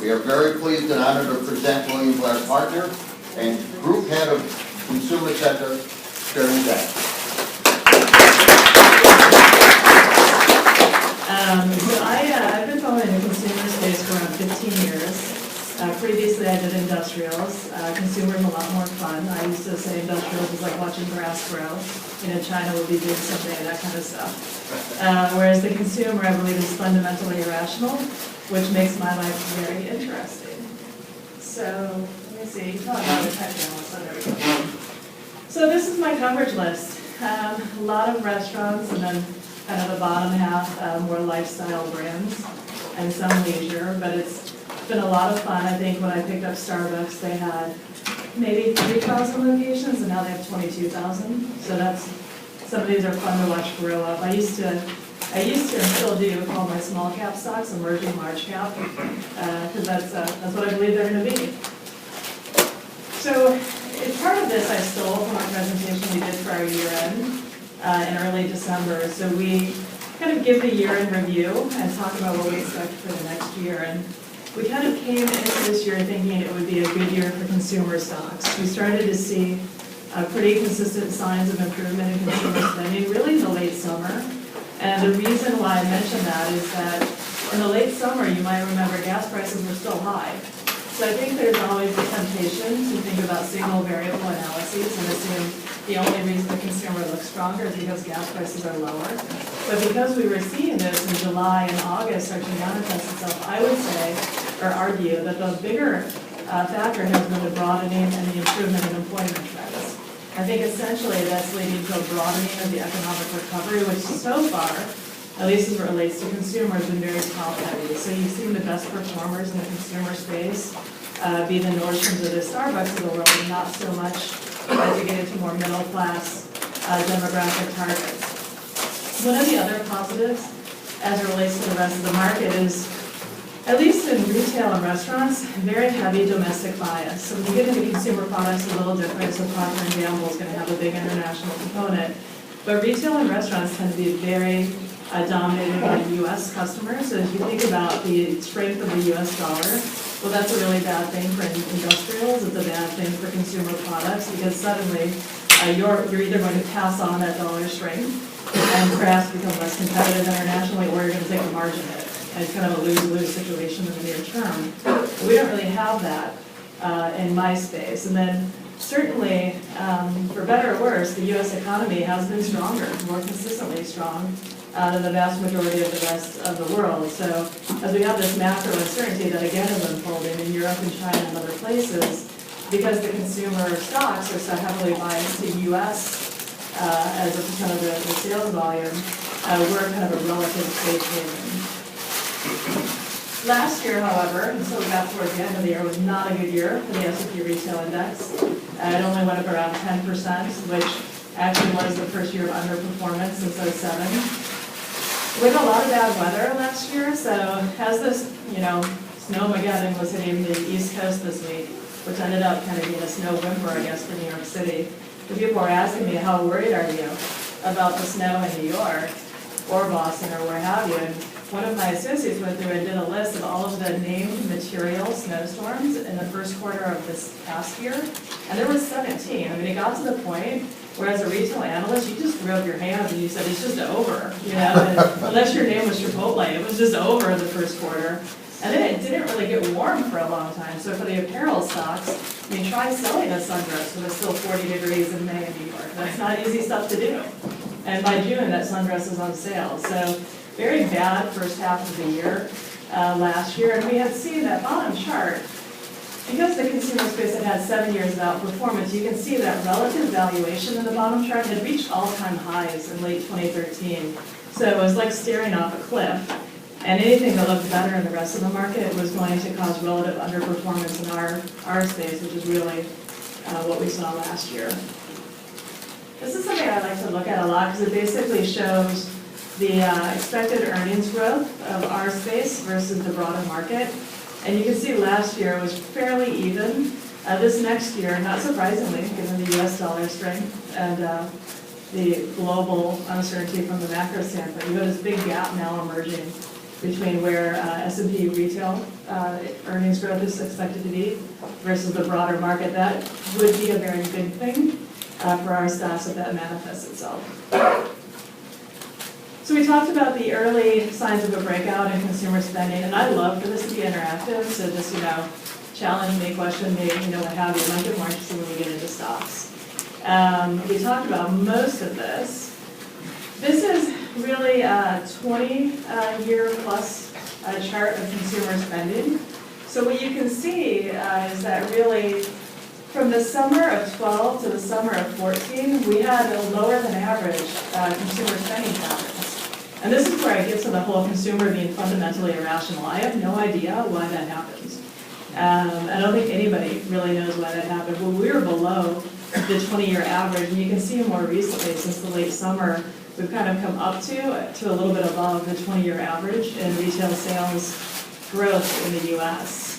We are very pleased and honored to present William Blair, partner and group head of Consumer Center, Sharon. I've been following the consumer space for around 15 years. Previously, I did industrials. Consumer is a lot more fun. I used to say industrials is like watching grass grow. China will be doing someday, that kind of stuff. Whereas the consumer, I believe, is fundamentally irrational, which makes my life very interesting. So, let me see. Oh, I have a type down. So there we go. So this is my coverage list. A lot of restaurants, and then kind of the bottom half, more lifestyle brands, and some leisure, but it's been a lot of fun. I think when I picked up Starbucks, they had maybe 3,000 locations, and now they have 22,000. So some of these are fun to watch grow up. I used to and still do call my small cap stocks emerging large cap, because that's what I believe they're going to be. So part of this I stole from our presentation we did for our year end in early December. So we kind of give the year in review and talk about what we expect for the next year. And we kind of came into this year thinking it would be a good year for consumer stocks. We started to see pretty consistent signs of improvement in consumer spending, really in the late summer. And the reason why I mention that is that in the late summer, you might remember gas prices were still high. So I think there's always the temptation to think about signal variable analyses and assume the only reason the consumer looks stronger is because gas prices are lower. But because we were seeing this in July and August start to manifest itself, I would say, or argue, that the bigger factor has been the broadening and the improvement in employment trends. I think essentially that's leading to a broadening of the economic recovery, which so far, at least as it relates to consumers, has been very top-heavy. So you've seen the best performers in the consumer space be the Nordstroms or the Starbucks of the world, and not so much as you get into more middle-class demographic targets. One of the other positives as it relates to the rest of the market is, at least in retail and restaurants, very heavy domestic bias. So when you get into consumer products, it's a little different. So Procter & Gamble is going to have a big international component. But retail and restaurants tend to be very dominated by U.S. customers. So if you think about the strength of the U.S. dollar, well, that's a really bad thing for industrials. It's a bad thing for consumer products, because suddenly you're either going to pass on that dollar strength and perhaps become less competitive internationally, or you're going to take a margin hit. And it's kind of a lose-lose situation in the near term. But we don't really have that in my space. And then certainly, for better or worse, the U.S. economy has been stronger, more consistently strong than the vast majority of the rest of the world. So as we have this macro uncertainty that again is unfolding in Europe and China and other places, because the consumer stocks are so heavily biased to U.S. As a percent of the sales volume, we're kind of a relative safe haven. Last year, however, until we got towards the end of the year, was not a good year for the S&P Retail Index. It only went up around 10%, which actually was the first year of underperformance since 2007. We had a lot of bad weather last year, so as this, snowmageddon was hitting the East Coast this week, which ended up kind of being a snow whimper, I guess, for New York City. The people were asking me, how worried are you about the snow in New York or Boston or where have you? And one of my associates went through and did a list of all of the named material snowstorms in the first quarter of this past year, and there was 17. I mean, it got to the point where as a retail analyst, you just threw up your hands and you said, it's just over, and unless your name was Chipotle, it was just over in the first quarter. And then it didn't really get warm for a long time. So for the apparel stocks, I mean, try selling a sundress when it's still 40 degrees in May in New York. That's not easy stuff to do. And by June, that sundress is on sale. So very bad first half of the year last year. And we had seen that bottom chart, because the consumer space had had 7 years of outperformance, you can see that relative valuation in the bottom chart had reached all-time highs in late 2013. So it was like staring off a cliff. And anything that looked better in the rest of the market was going to cause relative underperformance in our space, which is really what we saw last year. This is something I like to look at a lot because it basically shows the expected earnings growth of our space versus the broader market. And you can see last year it was fairly even. This next year, not surprisingly, given the US dollar strength and the global uncertainty from the macro standpoint, you have this big gap now emerging between where S&P retail earnings growth is expected to be versus the broader market. That would be a very good thing for our stocks if that manifests itself. So we talked about the early signs of a breakout in consumer spending, and I'd love for this to be interactive, so just, challenge me, question me, what have you. It might get more interesting when we get into stocks. We talked about most of this. This is really a 20-year plus chart of consumer spending. So what you can see is that really from the summer of 12 to the summer of 14, we had a lower than average consumer spending patterns. And this is where I get to the whole consumer being fundamentally irrational. I have no idea why that happens. I don't think anybody really knows why that happened. Well, we were below the 20-year average, and you can see more recently, since the late summer, we've kind of come up to a little bit above the 20-year average in retail sales growth in the U.S.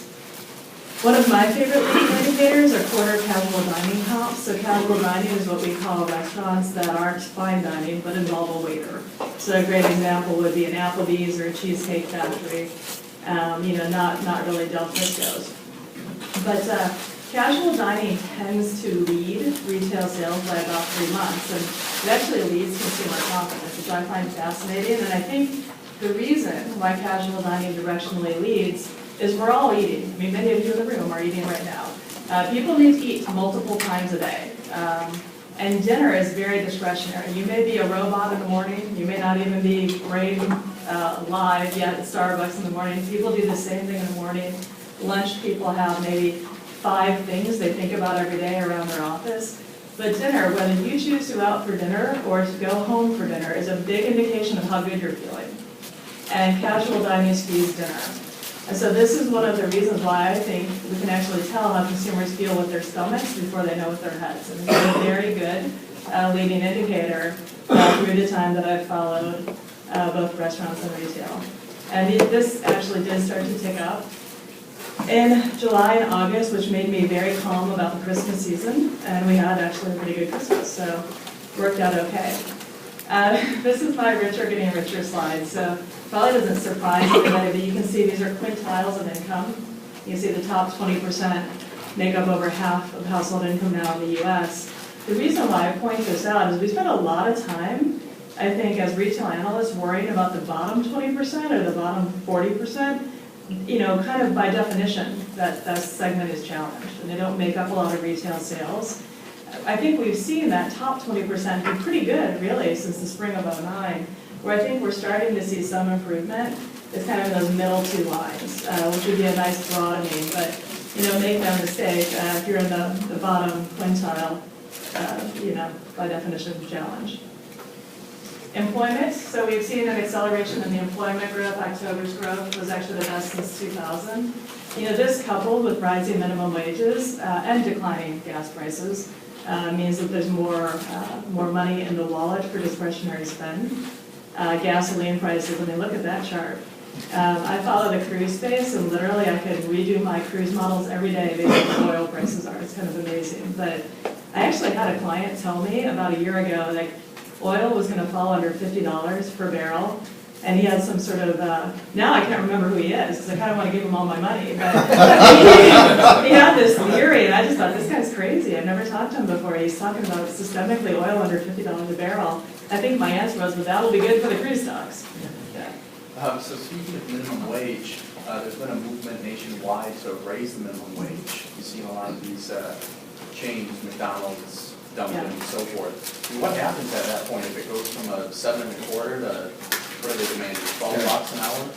One of my favorite leading indicators are quarter casual dining comps. So casual dining is what we call restaurants that aren't fine dining but involve a waiter. So a great example would be an Applebee's or a Cheesecake Factory, not really Del Frisco's. But casual dining tends to lead retail sales by about 3 months, and it actually leads consumer confidence, which I find fascinating. And I think the reason why casual dining directionally leads is we're all eating. I mean, many of you in the room are eating right now. People need to eat multiple times a day. And dinner is very discretionary. You may be a robot in the morning. You may not even be great live yet at Starbucks in the morning. People do the same thing in the morning. Lunch, people have maybe 5 things they think about every day around their office. But dinner, whether you choose to go out for dinner or to go home for dinner, is a big indication of how good you're feeling. And casual dining skews dinner. And so this is one of the reasons why I think we can actually tell how consumers feel with their stomachs before they know with their heads. And it's a very good leading indicator through the time that I've followed both restaurants and retail. And this actually did start to tick up in July and August, which made me very calm about the Christmas season. And we had actually a pretty good Christmas, so worked out okay. This is my richer getting richer slide. So probably doesn't surprise anybody, but you can see these are quintiles of income. You can see the top 20% make up over half of household income now in the U.S. The reason why I point this out is we spend a lot of time, I think, as retail analysts worrying about the bottom 20% or the bottom 40%. Kind of by definition, that segment is challenged, and they don't make up a lot of retail sales. I think we've seen that top 20% be pretty good, really, since the spring of '09. Where I think we're starting to see some improvement is kind of in those middle 2 lines, which would be a nice broadening. But, make no mistake, if you're in the bottom quintile, by definition, challenge. Employment, so we've seen an acceleration in the employment growth. October's growth was actually the best since 2000. This coupled with rising minimum wages and declining gas prices means that there's more money in the wallet for discretionary spend. Gasoline prices, look at that chart. I follow the cruise space, and literally I could redo my cruise models every day based on what oil prices are. It's kind of amazing. But I actually had a client tell me about a year ago that oil was going to fall under $50 per barrel, and he had some sort of, now I can't remember who he is, because I kind of want to give him all my money, but he had this theory, and I just thought, this guy's crazy. I've never talked to him before. He's talking about systemically oil under $50 a barrel. I think my answer was, but that'll be good for the cruise stocks. Yeah. So speaking of minimum wage, there's been a movement nationwide to raise the minimum wage. You've seen a lot of these chains, McDonald's, Dunkin', and so forth. What happens at that point if it goes from a 7.25 to what are they demanding, $12 an hour?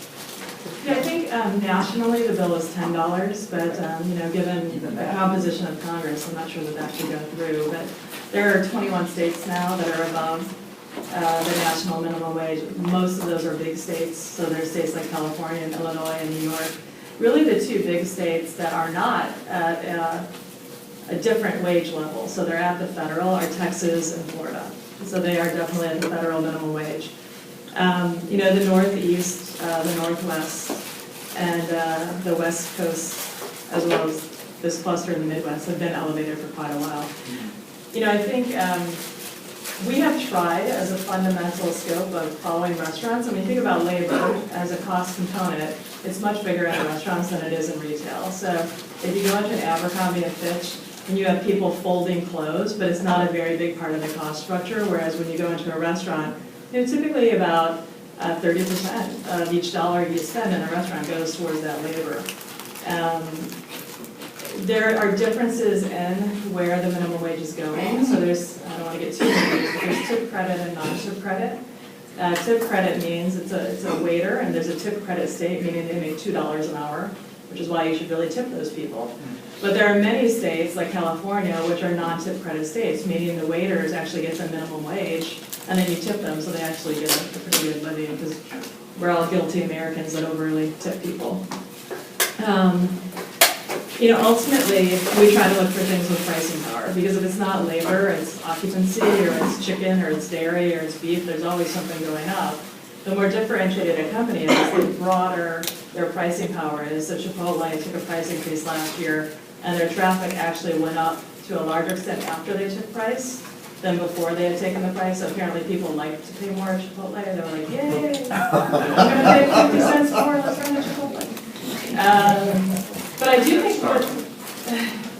Yeah, I think nationally the bill is $10, but given the composition of Congress, I'm not sure that that should go through. But there are 21 states now that are above the national minimum wage. Most of those are big states, so there's states like California and Illinois and New York. Really the 2 big states that are not at a different wage level, so they're at the federal, are Texas and Florida. So they are definitely at the federal minimum wage. The Northeast, the Northwest, and the West Coast, as well as this cluster in the Midwest, have been elevated for quite a while. I think We have tried as a fundamental scope of following restaurants. I mean, think about labor as a cost component. It's much bigger in restaurants than it is in retail. So if you go into an Abercrombie and Fitch, and you have people folding clothes, but it's not a very big part of the cost structure, whereas when you go into a restaurant, typically about 30% of each dollar you spend in a restaurant goes towards that labor. There are differences in where the minimum wage is going. So there's, I don't want to get too into but there's tip credit and non-tip credit. Tip credit means it's a waiter, and there's a tip credit state, meaning they make $2 an hour, which is why you should really tip those people. But there are many states, like California, which are non-tip credit states, meaning the waiters actually get the minimum wage, and then you tip them, so they actually get a pretty good living, because we're all guilty Americans that overly tip people. Ultimately, we try to look for things with pricing power, because if it's not labor, it's occupancy, or it's chicken, or it's dairy, or it's beef, there's always something going up. The more differentiated a company is, the broader their pricing power is. So Chipotle took a price increase last year, and their traffic actually went up to a larger extent after they took price than before they had taken the price. So apparently people like to pay more at Chipotle, and they were like, yay, I'm gonna pay 50 cents more, let's run to Chipotle. But I do think,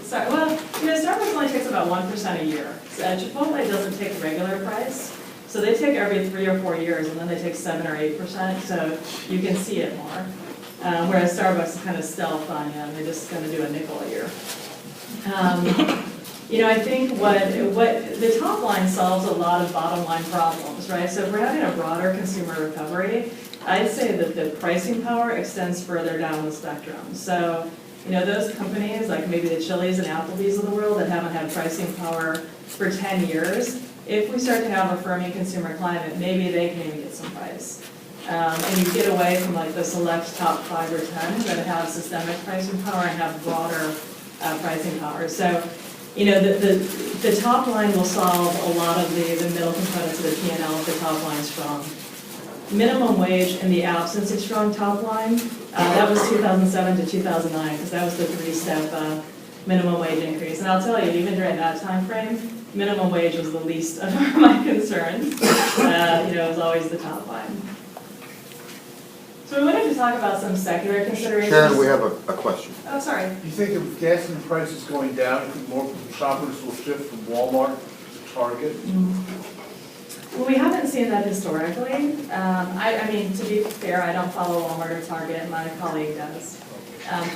sorry, well, Starbucks only takes about 1% a year. Chipotle doesn't take regular price, so they take every 3 or 4 years, and then they take 7 or 8%, so you can see it more. Whereas Starbucks is kind of stealth on you, and they're just going to do a nickel a year. I think what the top line solves a lot of bottom line problems, right? So if we're having a broader consumer recovery, I'd say that the pricing power extends further down the spectrum. So, those companies, like maybe the Chili's and Applebee's of the world that haven't had pricing power for 10 years, if we start to have a firming consumer climate, maybe they can even get some price. And you get away from like the select top 5 or 10 that have systemic pricing power and have broader pricing power. So, the top line will solve a lot of the middle components of the P&L if the top line's strong. Minimum wage in the absence of strong top line, that was 2007 to 2009, because that was the 3-step minimum wage increase. And I'll tell you, even during that time frame, minimum wage was the least of my concerns. It was always the top line. So we wanted to talk about some secular considerations. Sharon, we have a question. Oh, sorry. You think if gasoline prices going down, more shoppers will shift from Walmart to Target? Well, we haven't seen that historically. I mean, to be fair, I don't follow Walmart or Target, my colleague does.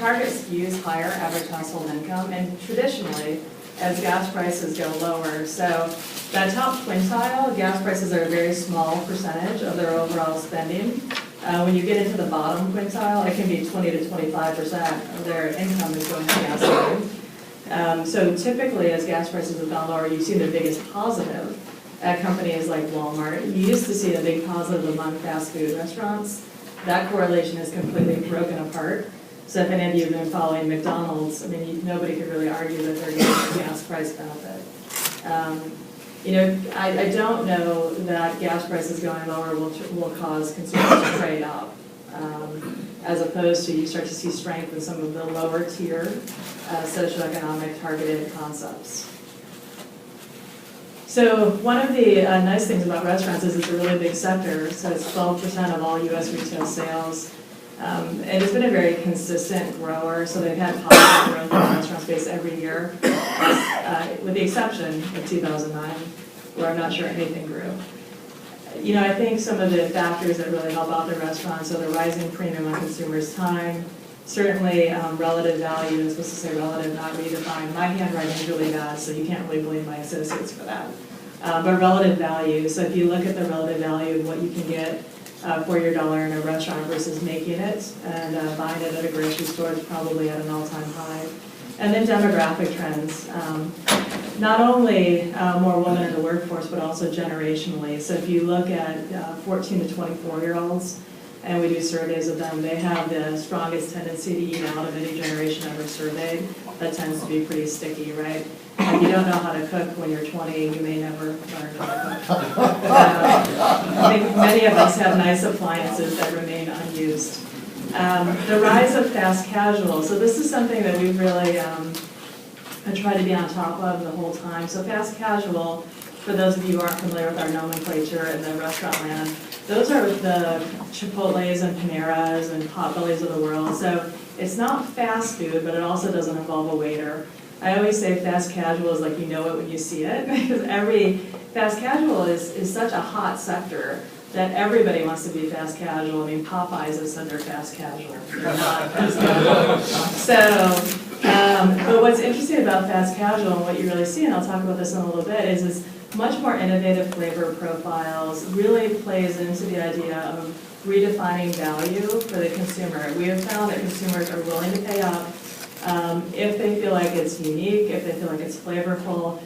Target skews higher average household income, and traditionally, as gas prices go lower, so that top quintile, gas prices are a very small percentage of their overall spending. When you get into the bottom quintile, it can be 20 to 25% of their income is going to gasoline. So typically, as gas prices have gone lower, you've seen the biggest positive at companies like Walmart. You used to see a big positive among fast food restaurants. That correlation is completely broken apart. So if any of you have been following McDonald's, I mean, nobody could really argue that they're getting a gas price benefit. I don't know that gas prices going lower will cause consumers to trade up, as opposed to you start to see strength in some of the lower tier socioeconomic targeted concepts. So one of the nice things about restaurants is it's a really big sector. So it's 12% of all U.S. retail sales. And it's been a very consistent grower, so they've had positive growth in the restaurant space every year, with the exception of 2009, where I'm not sure anything grew. I think some of the factors that really help out the restaurants are the rising premium on consumers' time, certainly relative value. I'm supposed to say relative, not redefined. My handwriting is really bad, so you can't really blame my associates for that. But relative value, so if you look at the relative value of what you can get for your dollar in a restaurant versus making it and buying it at a grocery store, is probably at an all-time high. And then demographic trends. Not only more women in the workforce, but also generationally. So if you look at 14 to 24-year-olds, and we do surveys of them, they have the strongest tendency to eat out of any generation ever surveyed. That tends to be pretty sticky, right? If you don't know how to cook when you're 20, you may never learn how to cook. I think many of us have nice appliances that remain unused. The rise of fast casual. So this is something that we've really tried to be on top of the whole time. So fast casual for those of you who aren't familiar with our nomenclature in the restaurant land, those are the Chipotles and Paneras and Potbellies of the world. So it's not fast food, but it also doesn't involve a waiter. I always say fast casual is like you know it when you see it, because every fast casual is such a hot sector that everybody wants to be fast casual. I mean, Popeyes has said they're fast casual. They're not fast casual. So, but what's interesting about fast casual and what you really see, and I'll talk about this in a little bit, is much more innovative flavor profiles, really plays into the idea of redefining value for the consumer. We have found that consumers are willing to pay up if they feel like it's unique, if they feel like it's flavorful,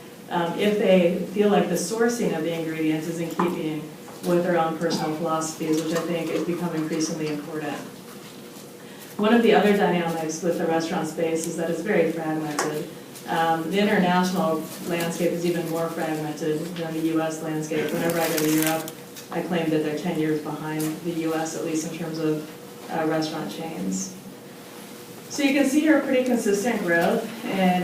if they feel like the sourcing of the ingredients is in keeping with their own personal philosophies, which I think has become increasingly important. One of the other dynamics with the restaurant space is that it's very fragmented. The international landscape is even more fragmented than the US landscape. Whenever I go to Europe, I claim that they're 10 years behind the US, at least in terms of restaurant chains. So you can see here pretty consistent growth in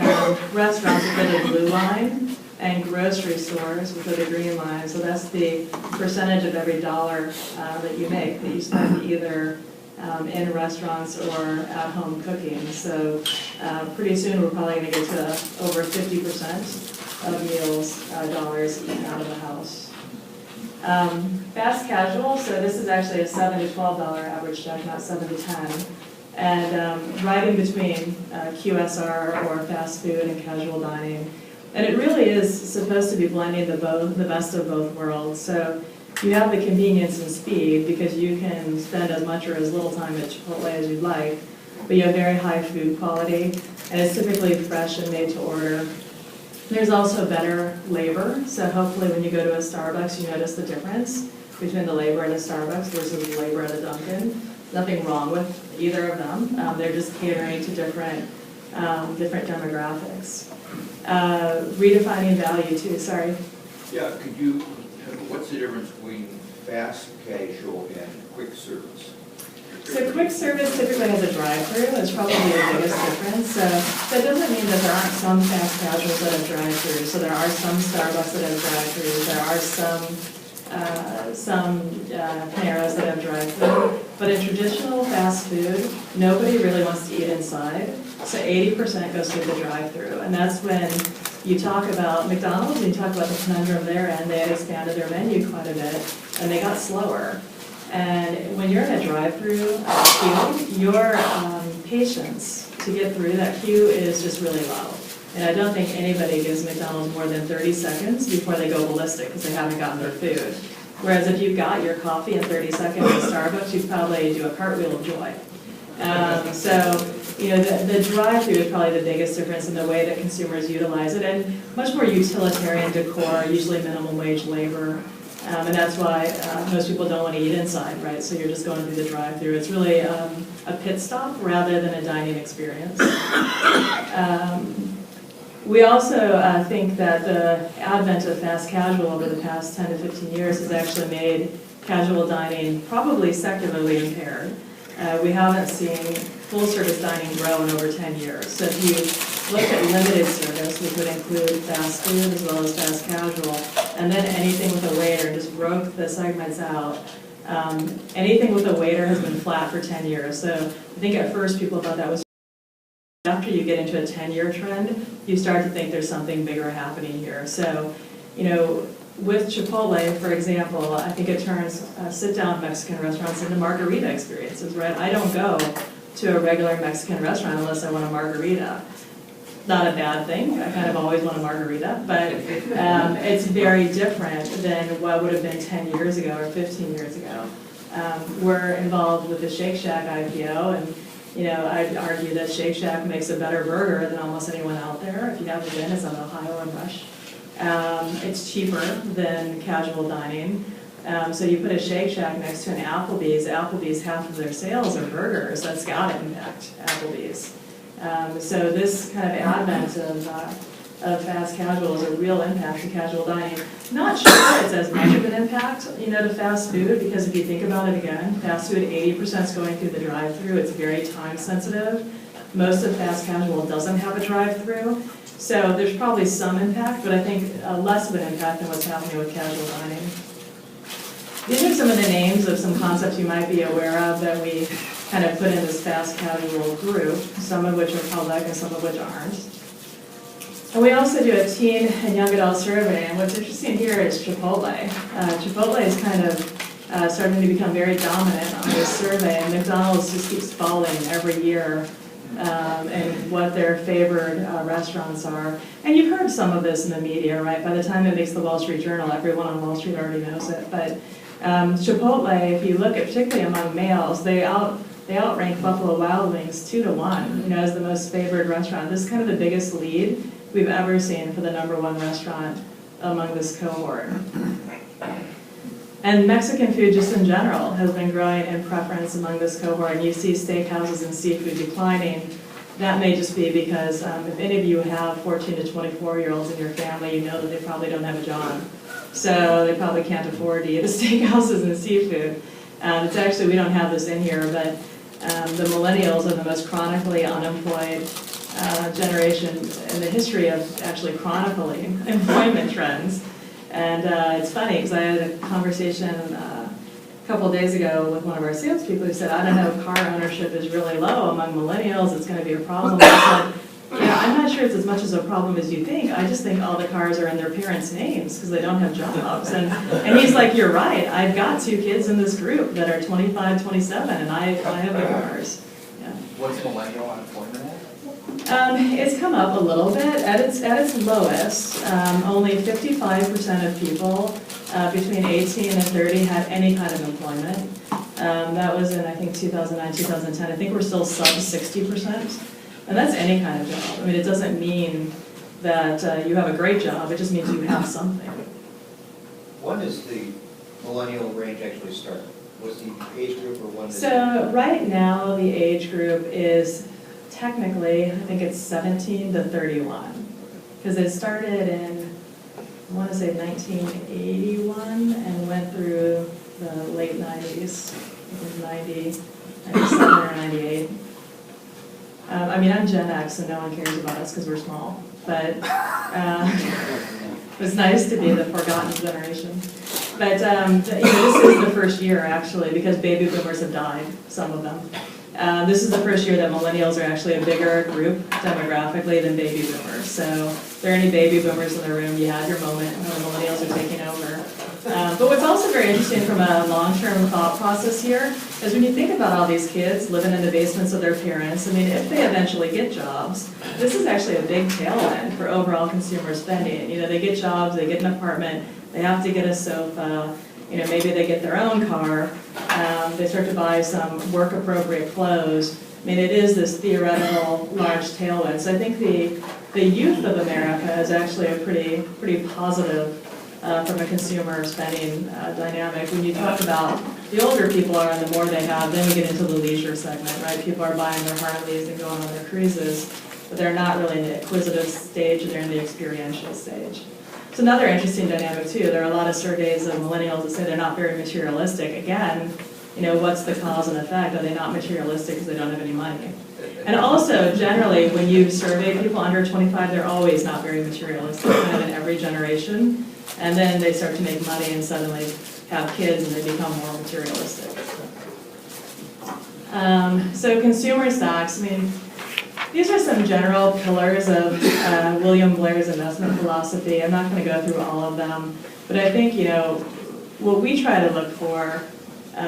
restaurants, which are the blue line, and grocery stores, which are the green line. So that's the percentage of every dollar that you make, that you spend either in restaurants or at home cooking. So pretty soon we're probably going to get to over 50% of meals dollars eaten out of the house. Fast casual, so this is actually a $7 to $12 average check, not 7 to 10. And right in between QSR or fast food and casual dining. And it really is supposed to be blending the best of both worlds. So you have the convenience and speed because you can spend as much or as little time at Chipotle as you'd like, but you have very high food quality, and it's typically fresh and made to order. There's also better labor, so hopefully when you go to a Starbucks, you notice the difference between the labor at a Starbucks versus the labor at a Dunkin'. Nothing wrong with either of them. They're just catering to different demographics. Redefining value too, sorry. Yeah, what's the difference between fast casual and quick service? So quick service typically has a drive-through. That's probably the biggest difference. So that doesn't mean that there aren't some fast casuals that have drive-throughs. So there are some Starbucks that have drive-throughs. There are some Paneras that have drive-through. But in traditional fast food, nobody really wants to eat inside. So 80% goes through the drive-through. And that's when you talk about McDonald's and you talk about the conundrum there, and they had expanded their menu quite a bit, and they got slower. And when you're in a drive-through queue, your patience to get through that queue is just really low. And I don't think anybody gives McDonald's more than 30 seconds before they go ballistic because they haven't gotten their food. Whereas if you got your coffee in 30 seconds at Starbucks, you'd probably do a cartwheel of joy. So, you know, the drive-through is probably the biggest difference in the way that consumers utilize it, and much more utilitarian decor, usually minimum wage labor. And that's why most people don't want to eat inside, right? So you're just going through the drive-through. It's really a pit stop rather than a dining experience. We also think that the advent of fast casual over the past 10 to 15 years has actually made casual dining probably secularly impaired. We haven't seen full-service dining grow in over 10 years. So if you look at limited service, which would include fast food as well as fast casual, and then anything with a waiter, just broke the segments out. Anything with a waiter has been flat for 10 years. So I think at first people thought that was. After you get into a 10-year trend, you start to think there's something bigger happening here. So, you know, with Chipotle, for example, I think it turns sit-down Mexican restaurants into margarita experiences, right? I don't go to a regular Mexican restaurant unless I want a margarita. Not a bad thing. I kind of always want a margarita, but it's very different than what would have been 10 years ago or 15 years ago. We're involved with the Shake Shack IPO, and you know, I'd argue that Shake Shack makes a better burger than almost anyone out there. If you haven't been, it's on Ohio and Rush. It's cheaper than casual dining. So you put a Shake Shack next to an Applebee's. Applebee's, half of their sales are burgers. That's got to impact Applebee's. So this kind of advent of fast casual is a real impact to casual dining. Not sure it's as much of an impact, you know, to fast food, because if you think about it again, fast food 80% is going through the drive-through. It's very time sensitive. Most of fast casual doesn't have a drive-through. So there's probably some impact, but I think less of an impact than what's happening with casual dining. These are some of the names of some concepts you might be aware of that we kind of put in this fast casual group, some of which are public and some of which aren't. And we also do a teen and young adult survey, and what's interesting here is Chipotle. Chipotle is kind of starting to become very dominant on this survey, and McDonald's just keeps falling every year and what their favored restaurants are. And you've heard some of this in the media, right? By the time it makes the Wall Street Journal, everyone on Wall Street already knows it. But Chipotle, if you look at, particularly among males, they outrank Buffalo Wild Wings 2-1, as the most favored restaurant. This is kind of the biggest lead we've ever seen for the #1 restaurant among this cohort. And Mexican food, just in general, has been growing in preference among this cohort, and you see steakhouses and seafood declining. That may just be because if any of you have 14 to 24-year-olds in your family, you know that they probably don't have a job. So they probably can't afford to eat the steakhouses and seafood. It's actually, we don't have this in here, but the millennials are the most chronically unemployed generation in the history of actually chronicling employment trends. And it's funny, because I had a conversation a couple of days ago with one of our salespeople who said, I don't know if car ownership is really low among millennials, it's going to be a problem. I said, yeah, I'm not sure it's as much as a problem as you think. I just think all the cars are in their parents' names because they don't have jobs. And he's like, you're right, I've got 2 kids in this group that are 25, 27, and I have the cars. Yeah. What's millennial unemployment at? It's come up a little bit. At its lowest, only 55% of people between 18 and 30 had any kind of employment. That was in, I think, 2009, 2010. I think we're still sub 60%. And that's any kind of job. I mean, it doesn't mean that you have a great job. It just means you have something. When does the millennial range actually start? What's the age group, or when? So right now, the age group is technically, I think it's 17 to 31. Because it started in, I want to say 1981 and went through the late 90s. It was 97 or 98. I mean, I'm Gen X, and no one cares about us because we're small. But it's nice to be the forgotten generation. But this is the first year, actually, because baby boomers have died, some of them. This is the first year that millennials are actually a bigger group demographically than baby boomers. So if there are any baby boomers in the room, you had your moment when the millennials are taking over. But what's also very interesting from a long-term thought process here is when you think about all these kids living in the basements of their parents, I mean, if they eventually get jobs, this is actually a big tailwind for overall consumer spending. They get jobs, they get an apartment, they have to get a sofa, maybe they get their own car, they start to buy some work-appropriate clothes. I mean, it is this theoretical large tailwind. So I think the youth of America is actually a pretty positive from a consumer spending dynamic. When you talk about the older people are and the more they have, then we get into the leisure segment, right? People are buying their Harleys and going on their cruises, but they're not really in the acquisitive stage, they're in the experiential stage. It's another interesting dynamic too. There are a lot of surveys of millennials that say they're not very materialistic. Again, what's the cause and effect? Are they not materialistic because they don't have any money? And also, generally, when you survey people under 25, they're always not very materialistic, kind of in every generation. And then they start to make money and suddenly have kids and they become more materialistic. So consumer stocks, I mean, these are some general pillars of William Blair's investment philosophy. I'm not going to go through all of them, but I think, what we try to look for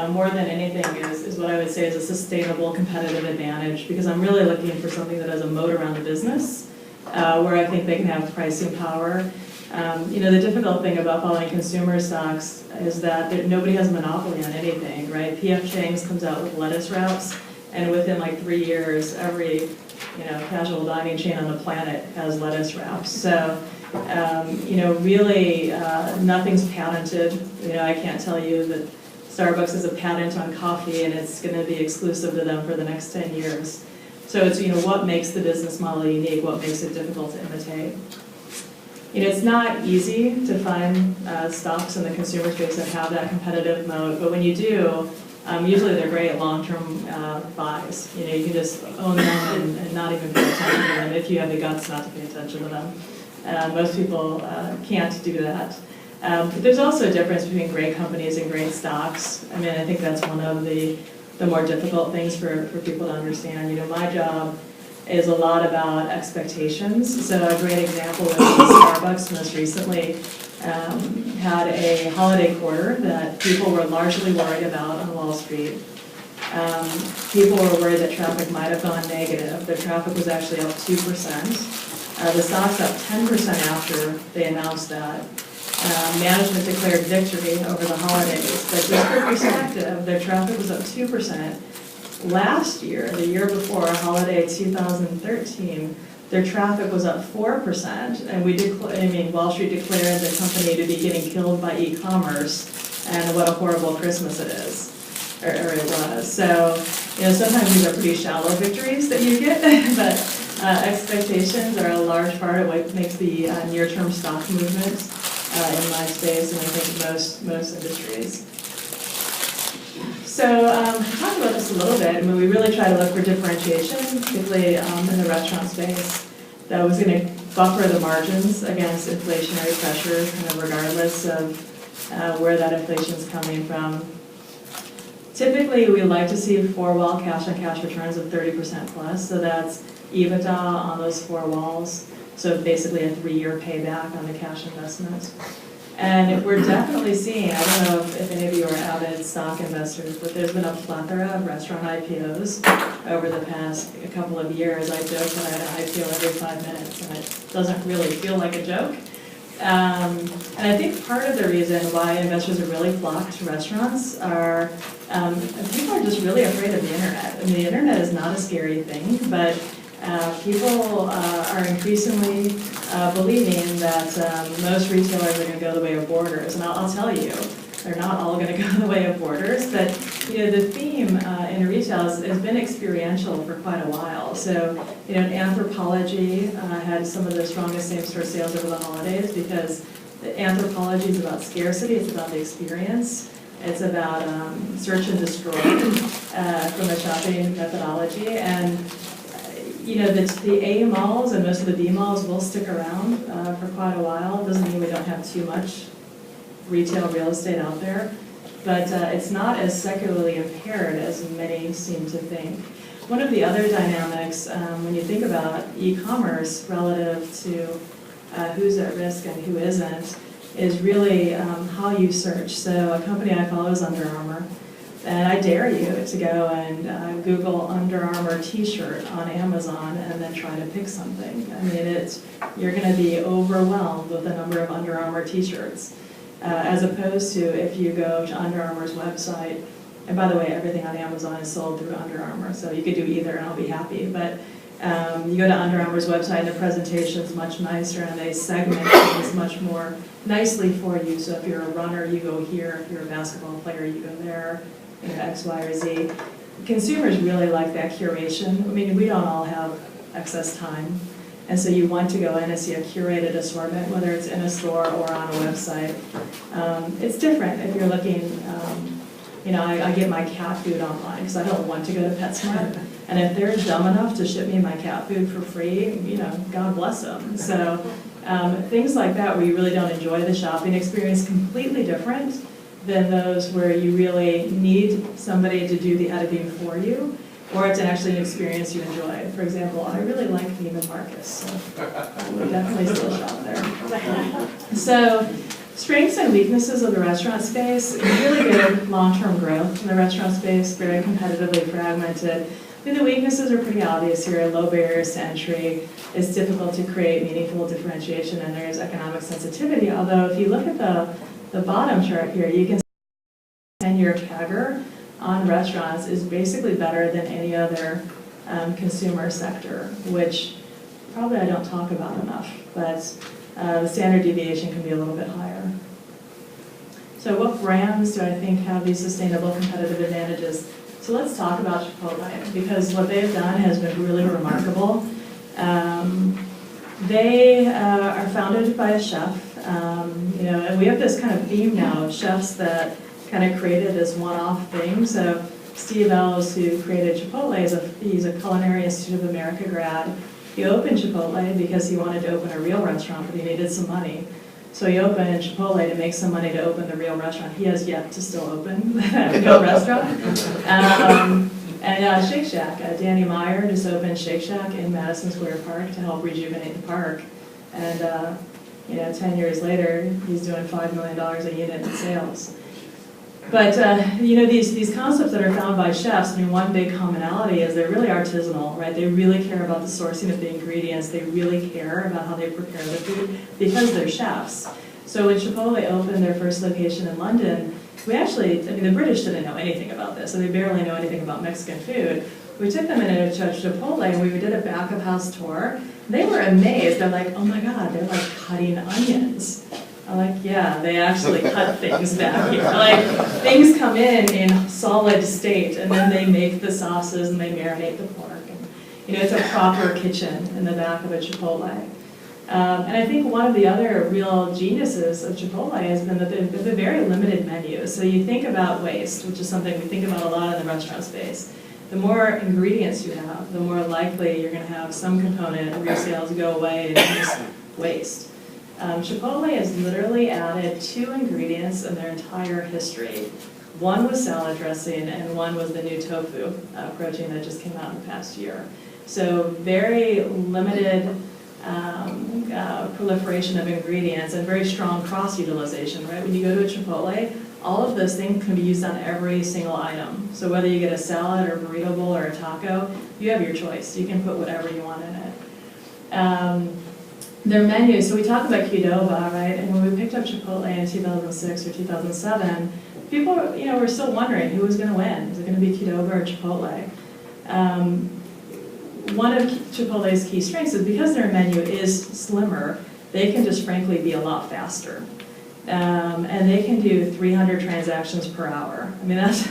more than anything is what I would say is a sustainable competitive advantage, because I'm really looking for something that has a moat around the business, where I think they can have pricing power. The difficult thing about following consumer stocks is that nobody has a monopoly on anything, right? P.F. Chang's comes out with lettuce wraps, and within like 3 years, every casual dining chain on the planet has lettuce wraps. So, really nothing's patented. I can't tell you that Starbucks has a patent on coffee and it's going to be exclusive to them for the next 10 years. So it's, what makes the business model unique, what makes it difficult to imitate. It's not easy to find stocks in the consumer space that have that competitive mode, but when you do, Usually they're great long-term buys. You know, you can just own them and not even pay attention to them if you have the guts not to pay attention to them. Most people can't do that. There's also a difference between great companies and great stocks. I mean, I think that's one of the more difficult things for people to understand. You know, my job is a lot about expectations. So a great example is Starbucks most recently had a holiday quarter that people were largely worried about on Wall Street. People were worried that traffic might have gone negative. Their traffic was actually up 2%. The stock's up 10% after they announced that. Management declared victory over the holidays, but just for perspective, their traffic was up 2%. Last year, the year before, holiday 2013, their traffic was up 4%, and Wall Street declared the company to be getting killed by e-commerce, and what a horrible Christmas it is, or it was. So, you know, sometimes these are pretty shallow victories that you get, but expectations are a large part of what makes the near-term stock movement in my space, and I think most industries. So I talked about this a little bit. I mean, we really try to look for differentiation, particularly in the restaurant space, that was going to buffer the margins against inflationary pressure, kind of regardless of where that inflation is coming from. Typically, we like to see four-wall cash-on-cash returns of 30% plus, so that's EBITDA on those four walls. So basically a 3-year payback on the cash investment. And we're definitely seeing, I don't know if any of you are avid stock investors, but there's been a plethora of restaurant IPOs over the past couple of years. I joke that I had an IPO every 5 minutes, and it doesn't really feel like a joke. And I think part of the reason why investors are really flocked to restaurants are people are just really afraid of the internet. I mean, the internet is not a scary thing, but people are increasingly believing that most retailers are going to go the way of Borders, and I'll tell you, they're not all going to go the way of Borders. But you know, the theme in retail has been experiential for quite a while. So you know, Anthropologie had some of the strongest same-store sales over the holidays because Anthropologie is about scarcity. It's about the experience. It's about search and destroy from a shopping methodology. And you know, the A malls and most of the B malls will stick around for quite a while. It doesn't mean we don't have too much retail real estate out there, but it's not as secularly impaired as many seem to think. One of the other dynamics, when you think about e-commerce relative to who's at risk and who isn't, is really how you search. So a company I follow is Under Armour. And I dare you to go and Google Under Armour t-shirt on Amazon and then try to pick something. I mean, you're going to be overwhelmed with the number of Under Armour t-shirts, as opposed to if you go to Under Armour's website. And by the way, everything on Amazon is sold through Under Armour, so you could do either and I'll be happy. But you go to Under Armour's website and the presentation is much nicer and they segment things much more nicely for you. So if you're a runner, you go here. If you're a basketball player, you go there. You know, X, Y, or Z. Consumers really like that curation. I mean, we don't all have excess time. And so you want to go in and see a curated assortment, whether it's in a store or on a website. It's different if you're looking, you know, I get my cat food online because I don't want to go to PetSmart. And if they're dumb enough to ship me my cat food for free, you know, God bless them. So things like that where you really don't enjoy the shopping experience, completely different than those where you really need somebody to do the editing for you, or it's actually an experience you enjoy. For example, I really like Neiman Marcus, so I would definitely still shop there. So, strengths and weaknesses of the restaurant space, really good long-term growth in the restaurant space, very competitively fragmented. I mean, the weaknesses are pretty obvious here, low barriers to entry. It's difficult to create meaningful differentiation, and there's economic sensitivity, although if you look at the bottom chart here, you can see 10-year CAGR on restaurants is basically better than any other consumer sector, which probably I don't talk about enough, but the standard deviation can be a little bit higher. So what brands do I think have these sustainable competitive advantages? So let's talk about Chipotle, because what they've done has been really remarkable. They are founded by a chef, you know, and we have this kind of theme now of chefs that kind of created this one-off thing. So Steve Ells, who created Chipotle, he's a Culinary Institute of America grad. He opened Chipotle because he wanted to open a real restaurant, but he needed some money. So he opened Chipotle to make some money to open the real restaurant. He has yet to still open that real restaurant. And Shake Shack, Danny Meyer just opened Shake Shack in Madison Square Park to help rejuvenate the park. And 10 years later, he's doing $5 million a unit in sales. But these concepts that are found by chefs, I mean, one big commonality is they're really artisanal, right? They really care about the sourcing of the ingredients. They really care about how they prepare the food because they're chefs. So when Chipotle opened their first location in London, the British didn't know anything about this, so they barely know anything about Mexican food. We took them into Chipotle and we did a back of house tour. They were amazed. They're like, oh my God, they're like cutting onions. I'm like, yeah, they actually cut things back here. Like, things come in solid state, and then they make the sauces and they marinate the pork. And, it's a proper kitchen in the back of a Chipotle. And I think one of the other real geniuses of Chipotle has been that they have a very limited menu. So you think about waste, which is something we think about a lot in the restaurant space. The more ingredients you have, the more likely you're going to have some component of your sales go away and just waste. Chipotle has literally added 2 ingredients in their entire history. One was salad dressing, and one was the new tofu protein that just came out in the past year. So very limited proliferation of ingredients and very strong cross-utilization, right? When you go to a Chipotle, all of those things can be used on every single item. So whether you get a salad or a burrito bowl or a taco, you have your choice. You can put whatever you want in it. Their menus, so we talk about Qdoba, right? And when we picked up Chipotle in 2006 or 2007, people were still wondering who was going to win. Was it going to be Qdoba or Chipotle? One of Chipotle's key strengths is because their menu is slimmer, they can just frankly be a lot faster. And they can do 300 transactions per hour. I mean, that's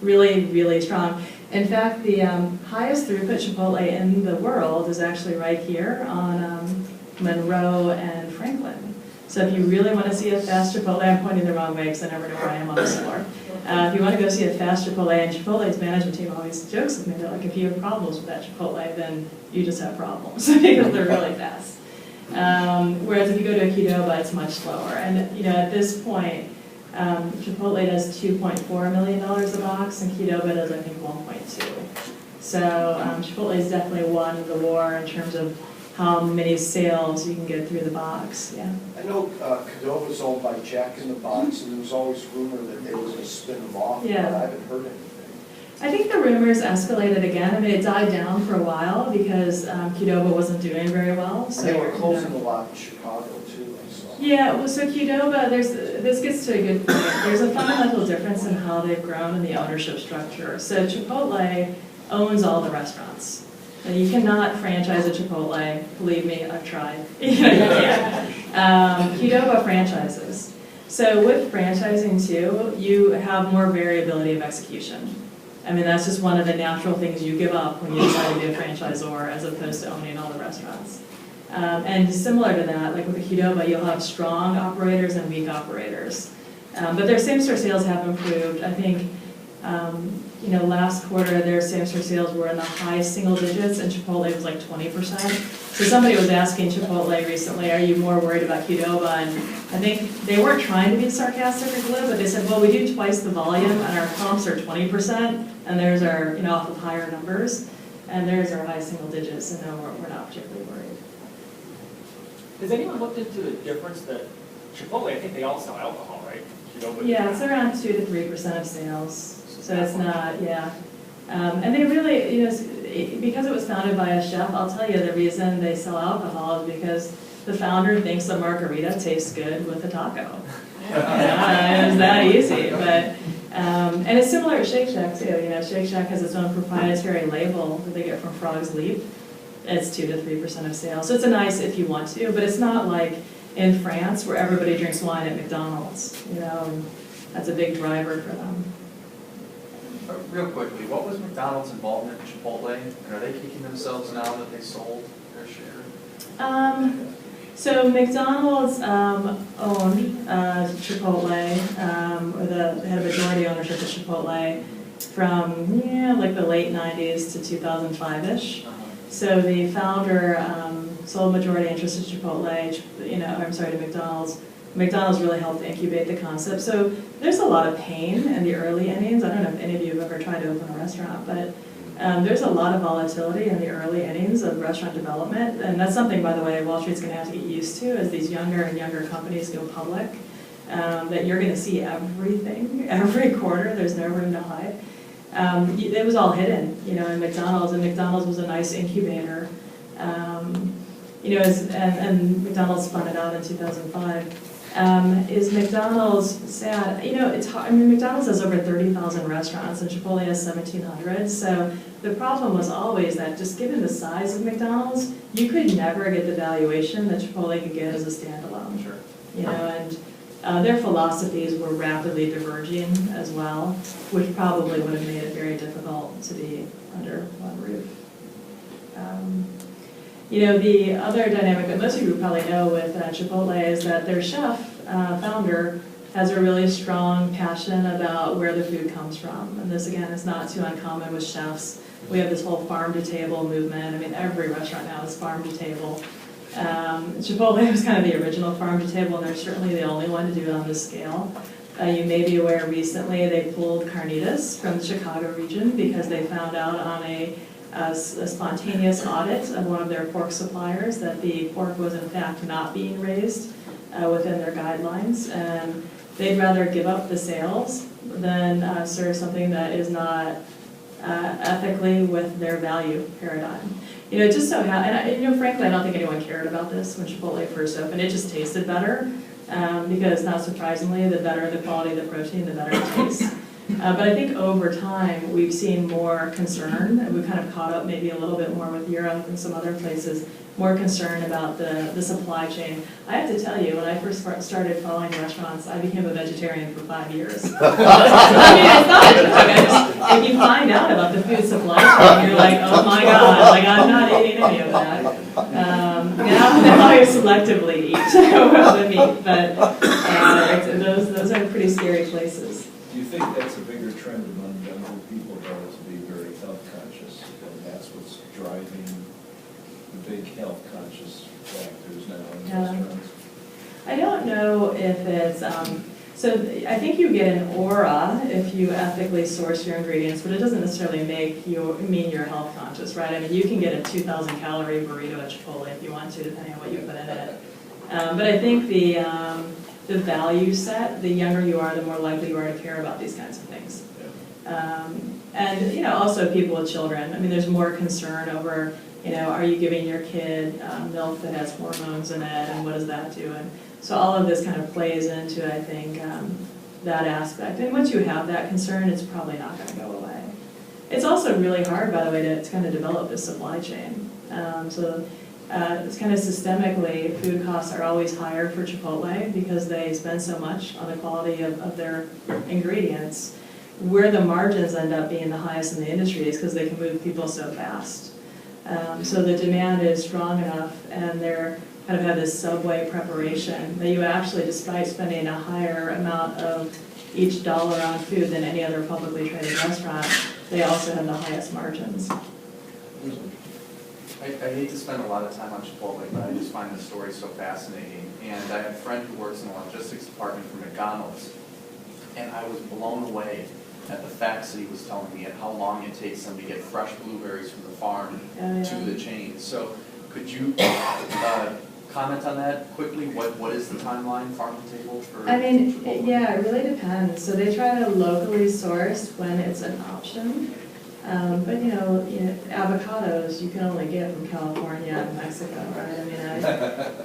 really, really strong. In fact, the highest throughput Chipotle in the world is actually right here on Monroe and Franklin. So if you really want to see a fast Chipotle, I'm pointing the wrong way because I never know where I am on this floor. If you want to go see a fast Chipotle, and Chipotle's management team always jokes with me, they're like, if you have problems with that Chipotle, then you just have problems because they're really fast. Whereas if you go to a Qdoba, it's much slower. And at this point, Chipotle does $2.4 million a box, and Qdoba does, I think, 1.2. So Chipotle has definitely won the war in terms of how many sales you can get through the box. Yeah. I know Qdoba was owned by Jack in the Box, and there was always rumor that they were going to spin them off, Yeah. but I haven't heard anything. I think the rumors escalated again. I mean, it died down for a while because Qdoba wasn't doing very well. So And they were closing a lot in Chicago, too, I saw. Yeah, well, so Qdoba, this gets to a good point. There's a fundamental difference in how they've grown in the ownership structure. So Chipotle owns all the restaurants. And you cannot franchise a Chipotle. Believe me, I've tried. You can't. Qdoba franchises. So with franchising too, you have more variability of execution. I mean, that's just one of the natural things you give up when you decide to be a franchisor as opposed to owning all the restaurants. And similar to that, like with the Qdoba, you'll have strong operators and weak operators. But their same-store sales have improved. I think, last quarter their same-store sales were in the high single digits, and Chipotle was like 20%. So somebody was asking Chipotle recently, are you more worried about Qdoba? And I think they weren't trying to be sarcastic or glib, but they said, well, we do twice the volume, and our comps are 20%, and theirs are, off of higher numbers, and theirs are high single digits, and no, we're not particularly worried. Has anyone looked into the difference that Chipotle, I think they all sell alcohol, right? Qdoba, Yeah, it's around 2 to 3% of sales. So it's not, yeah. And they really, because it was founded by a chef, I'll tell you the reason they sell alcohol is because the founder thinks a margarita tastes good with a taco. It's that easy. But and it's similar to Shake Shack too. Shake Shack has its own proprietary label that they get from Frog's Leap. It's 2 to 3% of sales. So it's a nice if you want to, but it's not like in France where everybody drinks wine at McDonald's. And that's a big driver for them. Real quickly, what was McDonald's involvement in Chipotle? And are they kicking themselves now that they sold their share? So McDonald's owned Chipotle, or they had a majority ownership of Chipotle from like the late 90s to 2005-ish. So the founder sold majority interest to Chipotle, to McDonald's. McDonald's really helped incubate the concept. So there's a lot of pain in the early innings. I don't know if any of you have ever tried to open a restaurant, but there's a lot of volatility in the early innings of restaurant development. And that's something, by the way, Wall Street's going to have to get used to as these younger and younger companies go public, that you're going to see everything, every quarter. There's no room to hide. It was all hidden, in McDonald's, and McDonald's was a nice incubator. And McDonald's spun it out in 2005. Is McDonald's sad? It's hard. McDonald's has over 30,000 restaurants and Chipotle has 1,700. So the problem was always that just given the size of McDonald's, you could never get the valuation that Chipotle could get as a standalone. Sure. And their philosophies were rapidly diverging as well, which probably would have made it very difficult to be under one roof. The other dynamic that most of you probably know with Chipotle is that their chef, founder, has a really strong passion about where the food comes from. And this, again, is not too uncommon with chefs. We have this whole farm-to-table movement. Every restaurant now is farm-to-table. Chipotle was kind of the original farm-to-table, and they're certainly the only one to do it on this scale. You may be aware recently they pulled carnitas from the Chicago region because they found out on a spontaneous audit of one of their pork suppliers that the pork was in fact not being raised within their guidelines, and they'd rather give up the sales than serve something that is not ethically with their value paradigm. Just so and frankly, I don't think anyone cared about this when Chipotle first opened. It just tasted better because, not surprisingly, the better the quality of the protein, the better it tastes. But I think over time, we've seen more concern, and we've kind of caught up maybe a little bit more with Europe and some other places, more concern about the supply chain. I have to tell you, when I first started following restaurants, I became a vegetarian for 5 years. It's not a joke. If you find out about the food supply chain, you're like, oh my God, I'm not eating any of that. Now I selectively eat the meat, but those are pretty scary places. Do you think that's a bigger trend among younger people, though, to be very health conscious, and that's what's driving the big health conscious factors now in restaurants? I don't know if it's, so I think you get an aura if you ethically source your ingredients, but it doesn't necessarily mean you're health conscious, right? You can get a 2,000 calorie burrito at Chipotle if you want to, depending on what you put in it. But I think the value set, the younger you are, the more likely you are to care about these kinds of things. And also people with children. There's more concern over, are you giving your kid milk that has hormones in it, and what does that do? And so all of this kind of plays into, I think, that aspect. And once you have that concern, it's probably not going to go away. It's also really hard, by the way, to kind of develop this supply chain. It's kind of systemically, food costs are always higher for Chipotle because they spend so much on the quality of their ingredients. Where the margins end up being the highest in the industry is because they can move people so fast. So the demand is strong enough, and they're kind of have this subway preparation that you actually, despite spending a higher amount of each dollar on food than any other publicly traded restaurant, they also have the highest margins. I hate to spend a lot of time on Chipotle, but I just find the story so fascinating. And I have a friend who works in the logistics department for McDonald's, and I was blown away at the facts that he was telling me and how long it takes them to get fresh blueberries from the farm to the chain. So could you comment on that quickly? What is the timeline, farm to table for Chipotle? Yeah, it really depends. So they try to locally source when it's an option. But avocados you can only get from California and Mexico, right?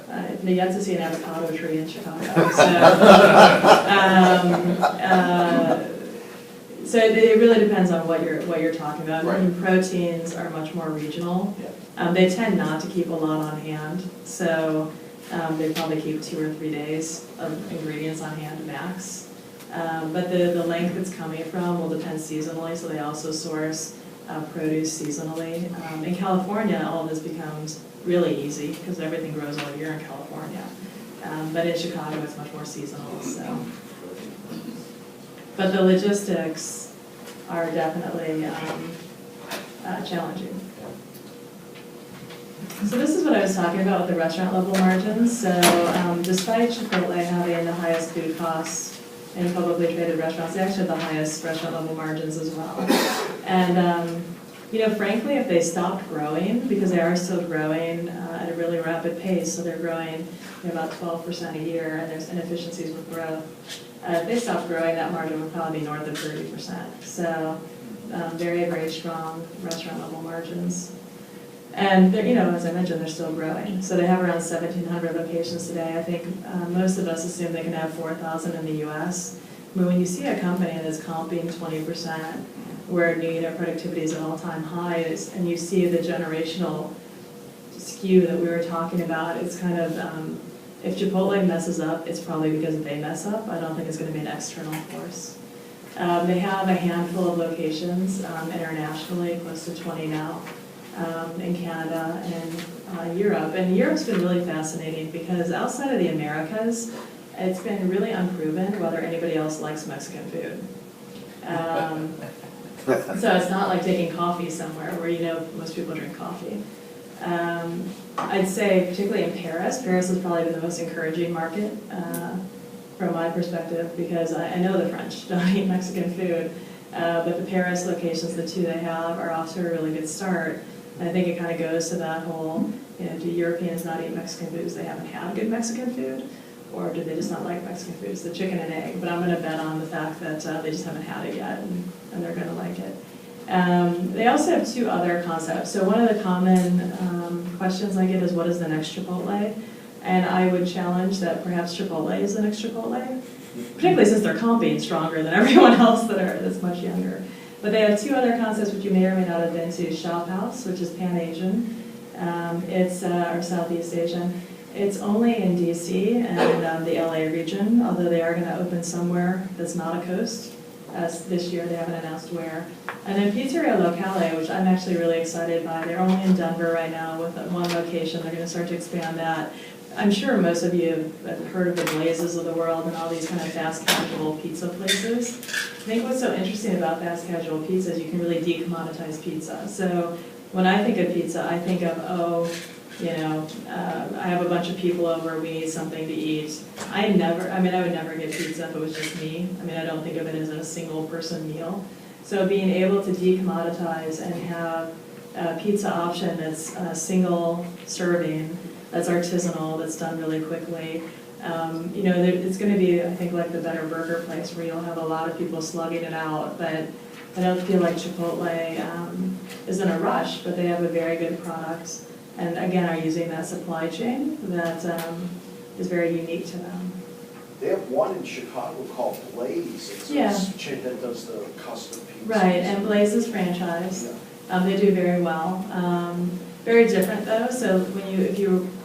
I've yet to see an avocado tree in Chicago. So it really depends on what you're talking about. Right. Proteins are much more regional. Yeah. They tend not to keep a lot on hand, so they probably keep 2 or 3 days of ingredients on hand max. But the length it's coming from will depend seasonally, so they also source produce seasonally. In California, all of this becomes really easy because everything grows all year in California. But in Chicago, it's much more seasonal, so. But the logistics are definitely challenging. So this is what I was talking about with the restaurant level margins. So despite Chipotle having the highest food costs in publicly traded restaurants, they actually have the highest restaurant level margins as well. And you know, frankly, if they stopped growing, because they are still growing at a really rapid pace, so they're growing about 12% a year, and there's inefficiencies with growth. If they stopped growing, that margin would probably be north of 30%. So very, very strong restaurant level margins. And they're, you know, as I mentioned, they're still growing. So they have around 1,700 locations today. I think most of us assume they can have 4,000 in the US. I mean, when you see a company that's comping 20%, where new unit productivity is at all-time highs, and you see the generational skew that we were talking about, it's kind of, if Chipotle messes up, it's probably because they mess up. I don't think it's going to be an external force. They have a handful of locations internationally, close to 20 now, in Canada and Europe. And Europe's been really fascinating because outside of the Americas, it's been really unproven whether anybody else likes Mexican food. So it's not like taking coffee somewhere where you know most people drink coffee. I'd say particularly in Paris has probably been the most encouraging market from my perspective because I know the French don't eat Mexican food, but the Paris locations, the two they have, are off to a really good start. And I think it kind of goes to that whole, you know, do Europeans not eat Mexican food because they haven't had good Mexican food? Or do they just not like Mexican food? It's the chicken and egg, but I'm going to bet on the fact that they just haven't had it yet, and they're going to like it. They also have two other concepts. So one of the common questions I get is, what is the next Chipotle? And I would challenge that perhaps Chipotle is the next Chipotle, particularly since they're comping stronger than everyone else that's much younger. But they have two other concepts which you may or may not have been to. Shop House, which is Pan-Asian, or Southeast Asian. It's only in DC and the LA region, although they are going to open somewhere that's not a coast. This year, they haven't announced where. And then Pizzeria Locale, which I'm actually really excited by. They're only in Denver right now with one location. They're going to start to expand that. I'm sure most of you have heard of the Blazes of the world and all these kind of fast casual pizza places. I think what's so interesting about fast casual pizza is you can really decommoditize pizza. So when I think of pizza, I think of, you know, I have a bunch of people over, we need something to eat. I would never get pizza if it was just me. I mean, I don't think of it as a single person meal. So being able to decommoditize and have a pizza option that's single serving, that's artisanal, that's done really quickly. You know, it's going to be, I think, like the Better Burger place where you'll have a lot of people slugging it out, but I don't feel like Chipotle is in a rush, but they have a very good product. And again, are using that supply chain that is very unique to them. They have one in Chicago called Blaze. It's a chain that does the custom pizza. Right, and Blaze is franchised. Yeah. They do very well. Very different though. So when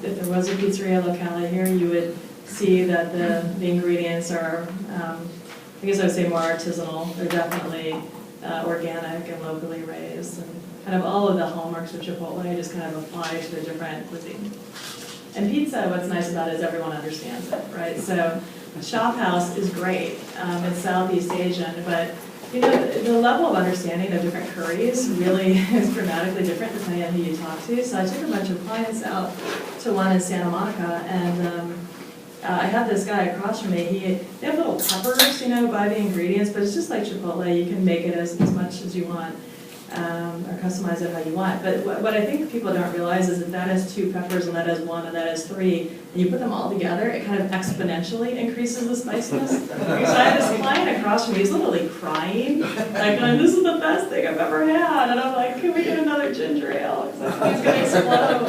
if there was a Pizzeria Locale here, you would see that the ingredients are, I guess I would say more artisanal. They're definitely organic and locally raised. And kind of all of the hallmarks of Chipotle just kind of apply to the different cuisine. And pizza, what's nice about it is everyone understands it, right? So Shop House is great. It's Southeast Asian, but you know, the level of understanding of different curries really is dramatically different depending on who you talk to. So I took a bunch of clients out to one in Santa Monica, and I had this guy across from me. They have little peppers, you know, by the ingredients, but it's just like Chipotle. You can make it as much as you want. Or customize it how you want. But what I think people don't realize is that has 2 peppers and that has 1 and that has 3, and you put them all together, it kind of exponentially increases the spiciness. So I had this client across from me, he's literally crying, like going, this is the best thing I've ever had, and I'm like, can we get another ginger ale? Because I think it's going to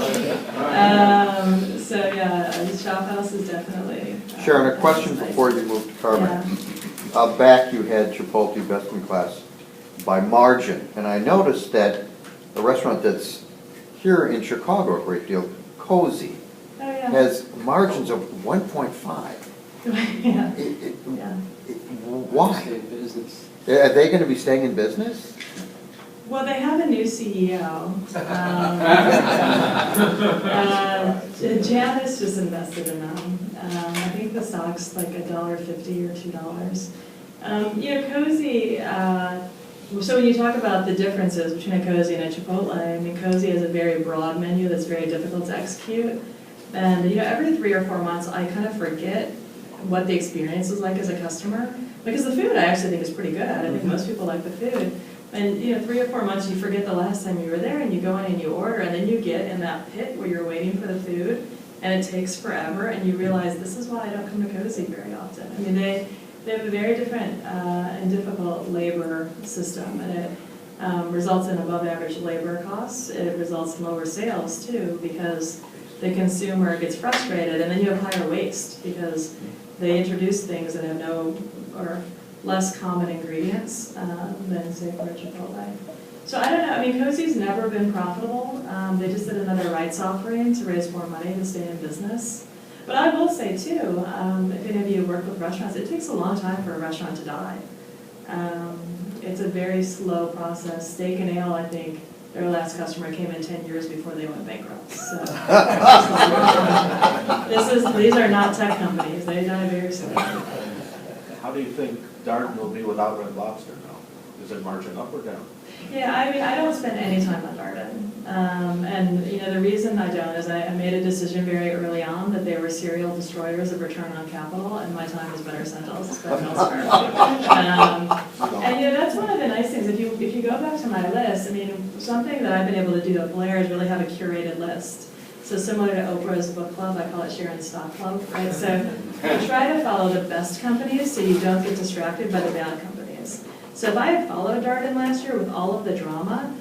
explode. So yeah, Shop House is definitely... Sharon, a question before you move to CarMax. Back you had Chipotle Best in Class by margin, and I noticed that a restaurant that's here in Chicago a great deal, Cozy, has margins of 1.5. Yeah. Why? Are they going to be staying in business? Well, they have a new CEO. Janice just invested in them. I think the stock's like $1.50 or $2. Cozy, so when you talk about the differences between a Cozy and a Chipotle, I mean, Cozy has a very broad menu that's very difficult to execute. And, every 3 or 4 months, I kind of forget what the experience is like as a customer. Because the food I actually think is pretty good. I think most people like the food. And 3 or 4 months, you forget the last time you were there, and you go in and you order, and then you get in that pit where you're waiting for the food, and it takes forever, and you realize this is why I don't come to Cozy very often. I mean, they have a very different and difficult labor system, and it results in above average labor costs. It results in lower sales too, because the consumer gets frustrated, and then you have higher waste because they introduce things that have no or less common ingredients than, say, for a Chipotle. So I don't know, I mean, Cozy's never been profitable. They just did another rights offering to raise more money to stay in business. But I will say too, if any of you work with restaurants, it takes a long time for a restaurant to die. It's a very slow process. Steak and Ale, I think, their last customer came in 10 years before they went bankrupt. So these are not tech companies. They die very slowly. How do you think Darden will be without Red Lobster now? Is it margin up or down? Yeah, I mean, I don't spend any time on Darden. And the reason I don't is I made a decision very early on that they were serial destroyers of return on capital, and my time is better spent elsewhere. And that's one of the nice things. If you go back to my list, I mean, something that I've been able to do at Blair is really have a curated list. So similar to Oprah's book club, I call it Sharon's stock club, right? So I try to follow the best companies so you don't get distracted by the bad companies. So if I had followed Darden last year with all of the drama,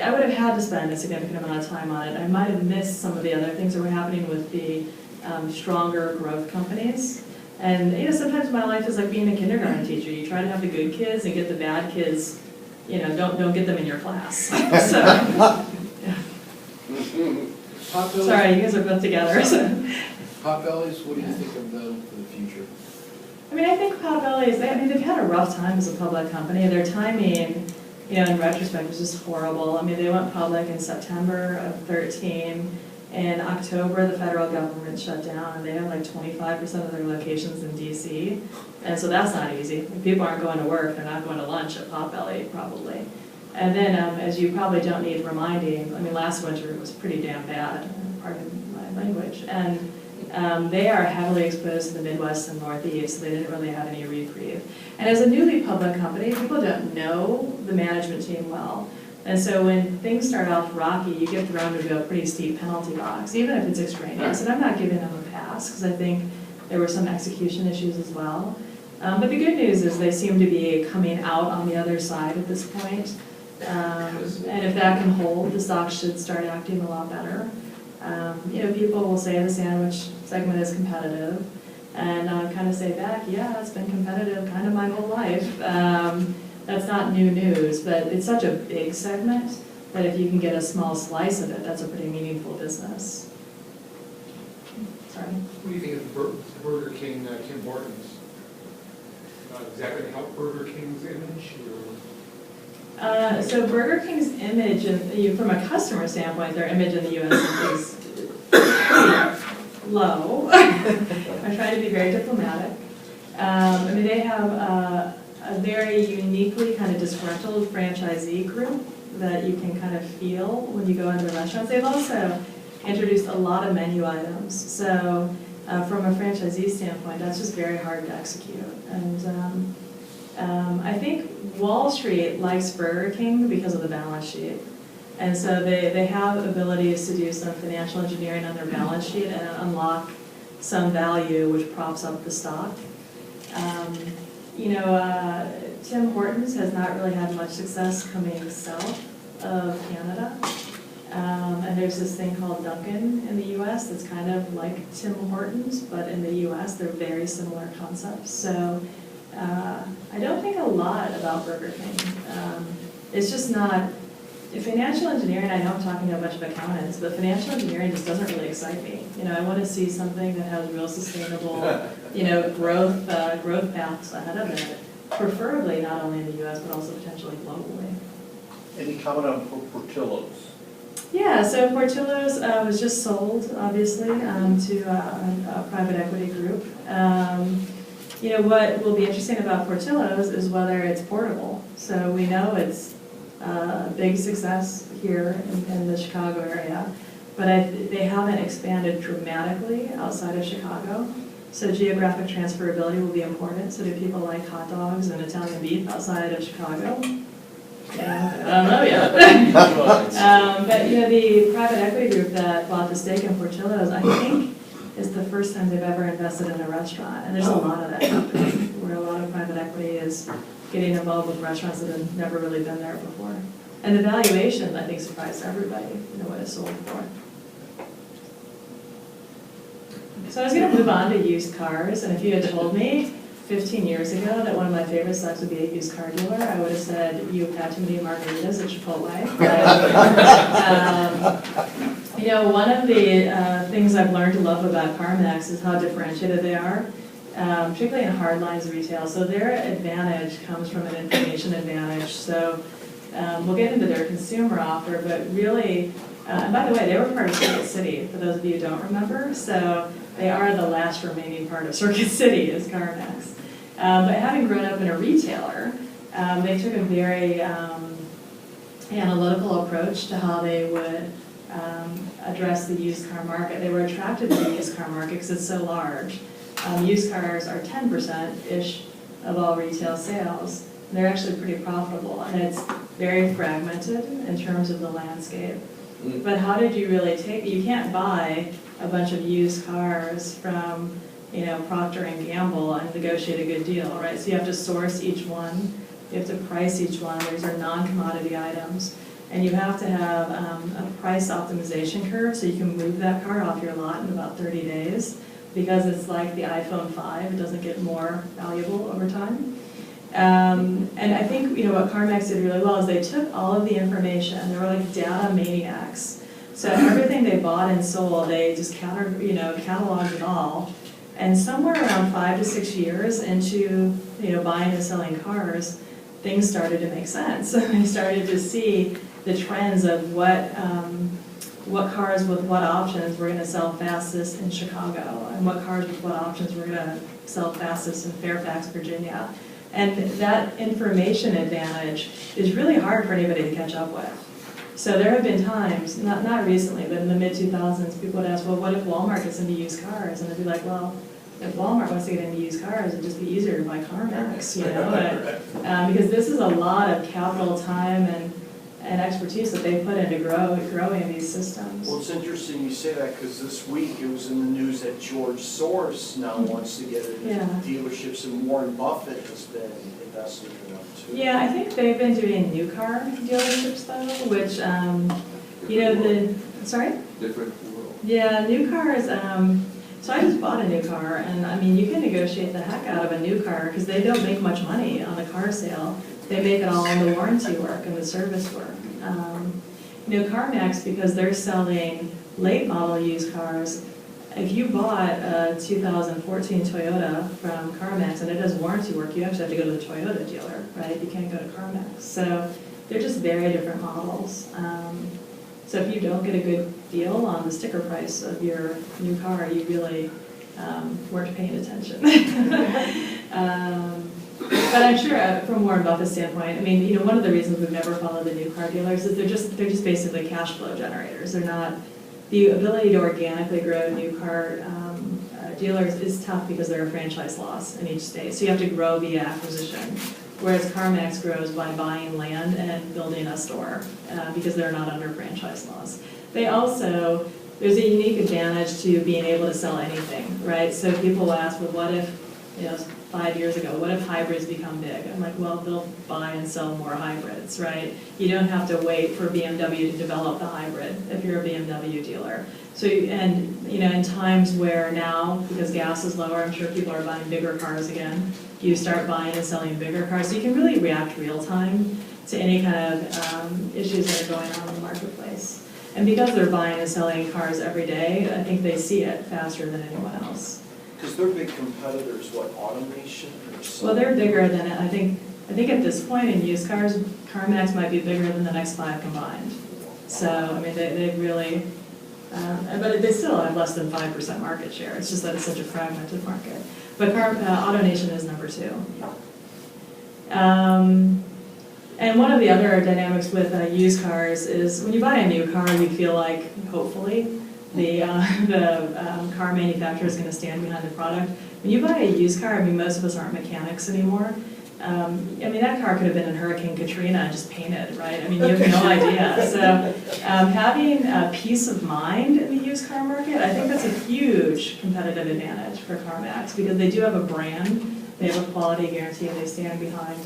I would have had to spend a significant amount of time on it. I might have missed some of the other things that were happening with the stronger growth companies. And sometimes my life is like being a kindergarten teacher. You try to have the good kids and get the bad kids, don't get them in your class. So, yeah. Sorry, you guys are both together. So. Potbellies, what do you think of them for the future? I mean, I think Potbellies, they've had a rough time as a public company. Their timing, in retrospect, was just horrible. I mean, they went public in September of 2013. In October, the federal government shut down, and they had like 25% of their locations in DC. And so that's not easy. If people aren't going to work, they're not going to lunch at Potbelly, probably. And then, as you probably don't need reminding, I mean, last winter it was pretty damn bad, pardon my language. And they are heavily exposed to the Midwest and Northeast, so they didn't really have any reprieve. And as a newly public company, people don't know the management team well. And so when things start off rocky, you get thrown into a pretty steep penalty box, even if it's extraneous. And I'm not giving them a pass, because I think there were some execution issues as well. But the good news is they seem to be coming out on the other side at this point. And if that can hold, the stock should start acting a lot better. People will say the sandwich segment is competitive, and I kind of say back, yeah, it's been competitive kind of my whole life. That's not new news, but it's such a big segment that if you can get a small slice of it, that's a pretty meaningful business. Sorry. What do you think of Burger King, Tim Hortons? Not exactly how Burger King's image? So Burger King's image, from a customer standpoint, their image in the U.S. is pretty low. I try to be very diplomatic. They have a very uniquely kind of disgruntled franchisee group that you can kind of feel when you go into the restaurants. They've also introduced a lot of menu items. So from a franchisee standpoint, that's just very hard to execute. And I think Wall Street likes Burger King because of the balance sheet. And so they have abilities to do some financial engineering on their balance sheet and unlock some value which props up the stock. Tim Hortons has not really had much success coming south of Canada. And there's this thing called Dunkin' in the U.S. that's kind of like Tim Hortons, but in the U.S. they're very similar concepts. So I don't think a lot about Burger King. It's just not, financial engineering, I know I'm talking to a bunch of accountants, but financial engineering just doesn't really excite me. I want to see something that has real sustainable, growth paths ahead of it, preferably not only in the U.S., but also potentially globally. Any comment on Portillo's? Yeah, so Portillo's was just sold, obviously, to a private equity group. You know, what will be interesting about Portillo's is whether it's portable. So we know it's a big success here in the Chicago area, but they haven't expanded dramatically outside of Chicago. So geographic transferability will be important. So do people like hot dogs and Italian beef outside of Chicago? Yeah, I don't know yet. But you know, the private equity group that bought the stake in Portillo's, I think, is the first time they've ever invested in a restaurant. And there's a lot of that happening, where a lot of private equity is getting involved with restaurants that have never really been there before. And the valuation, I think, surprised everybody, you know, what it sold for. So I was going to move on to used cars, and if you had told me 15 years ago that one of my favorite stocks would be a used car dealer, I would have said, you've had too many margaritas at Chipotle. You know, one of the things I've learned to love about CarMax is how differentiated they are, particularly in hard lines retail. So their advantage comes from an information advantage. So we'll get into their consumer offer, but really, and by the way, they were part of Circuit City, for those of you who don't remember. So they are the last remaining part of Circuit City is CarMax. But having grown up in a retailer, they took a very analytical approach to how they would address the used car market. They were attracted to the used car market because it's so large. Used cars are 10%-ish of all retail sales. They're actually pretty profitable, and it's very fragmented in terms of the landscape. But how did you really you can't buy a bunch of used cars from, you know, Procter & Gamble and negotiate a good deal, right? So you have to source each one, you have to price each one. These are non-commodity items. And you have to have a price optimization curve so you can move that car off your lot in about 30 days because it's like the iPhone 5, it doesn't get more valuable over time. And I think, you know, what CarMax did really well is they took all of the information. They were like data maniacs. So everything they bought and sold, they just cataloged it all. And somewhere around 5 to 6 years into, you know, buying and selling cars, things started to make sense. They started to see the trends of what cars with what options were going to sell fastest in Chicago, and what cars with what options were going to sell fastest in Fairfax, Virginia. And that information advantage is really hard for anybody to catch up with. So there have been times, not recently, but in the mid-2000s, people would ask, well, what if Walmart gets into used cars? And I'd be like, well, if Walmart wants to get into used cars, it'd just be easier to buy CarMax, you know? Because this is a lot of capital, time, and expertise that they put into growing these systems. Well, it's interesting you say that because this week it was in the news that George Soros now wants to get into dealerships, and Warren Buffett has been investing in them too. Yeah, I think they've been doing new car dealerships though, which, you know, sorry? Different world. Yeah, new cars, so I just bought a new car, and I mean, you can negotiate the heck out of a new car because they don't make much money on the car sale. They make it all on the warranty work and the service work. You know, CarMax, because they're selling late model used cars, if you bought a 2014 Toyota from CarMax and it does warranty work, you actually have to go to the Toyota dealer, right? You can't go to CarMax. So they're just very different models. So if you don't get a good deal on the sticker price of your new car, you really weren't paying attention. But I'm sure from Warren Buffett's standpoint, I mean, you know, one of the reasons we've never followed the new car dealers is they're just basically cash flow generators. They're not, the ability to organically grow new car dealers is tough because they're a franchise loss in each state. So you have to grow via acquisition. Whereas CarMax grows by buying land and building a store because they're not under franchise laws. They also, there's a unique advantage to being able to sell anything, right? So people ask, well, what if, you know, 5 years ago, what if hybrids become big? I'm like, well, they'll buy and sell more hybrids, right? You don't have to wait for BMW to develop the hybrid if you're a BMW dealer. So, and you know, in times where now, because gas is lower, I'm sure people are buying bigger cars again, you start buying and selling bigger cars. So you can really react real time to any kind of issues that are going on in the marketplace. And because they're buying and selling cars every day, I think they see it faster than anyone else. Because they're big competitors, what, automation or something? Well, they're bigger than, I think, I think at this point in used cars, CarMax might be bigger than the next 5 combined. So, I mean, they really, but they still have less than 5% market share. It's just that it's such a fragmented market. But AutoNation is number 2. And one of the other dynamics with used cars is when you buy a new car, you feel like, hopefully, the car manufacturer is going to stand behind the product. When you buy a used car, I mean, most of us aren't mechanics anymore. I mean, that car could have been in Hurricane Katrina and just painted, right? I mean, you have no idea. So having peace of mind in the used car market, I think that's a huge competitive advantage for CarMax because they do have a brand, they have a quality guarantee, and they stand behind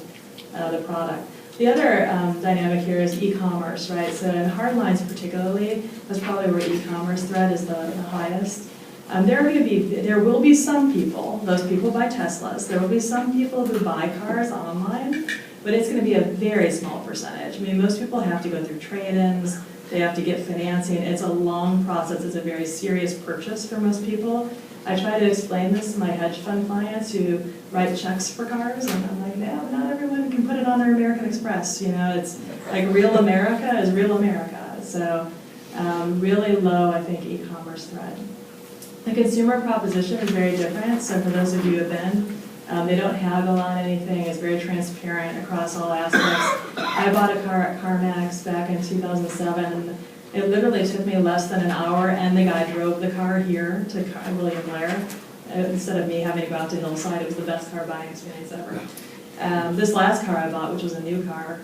the product. The other dynamic here is e-commerce, right? So in hard lines particularly, that's probably where e-commerce threat is the highest. There will be some people, those people buy Teslas, there will be some people who buy cars online, but it's going to be a very small percentage. I mean, most people have to go through trade-ins, they have to get financing. It's a long process, it's a very serious purchase for most people. I try to explain this to my hedge fund clients who write checks for cars, and I'm like, no, not everyone can put it on their American Express. You know, it's like real America is real America. So really low, I think, e-commerce threat. The consumer proposition is very different. So for those of you who have been, they don't haggle on anything. It's very transparent across all aspects. I bought a car at CarMax back in 2007, and it literally took me less than an hour, and the guy drove the car here to William Blair. Instead of me having to go out to Hillside, it was the best car buying experience ever. This last car I bought, which was a new car,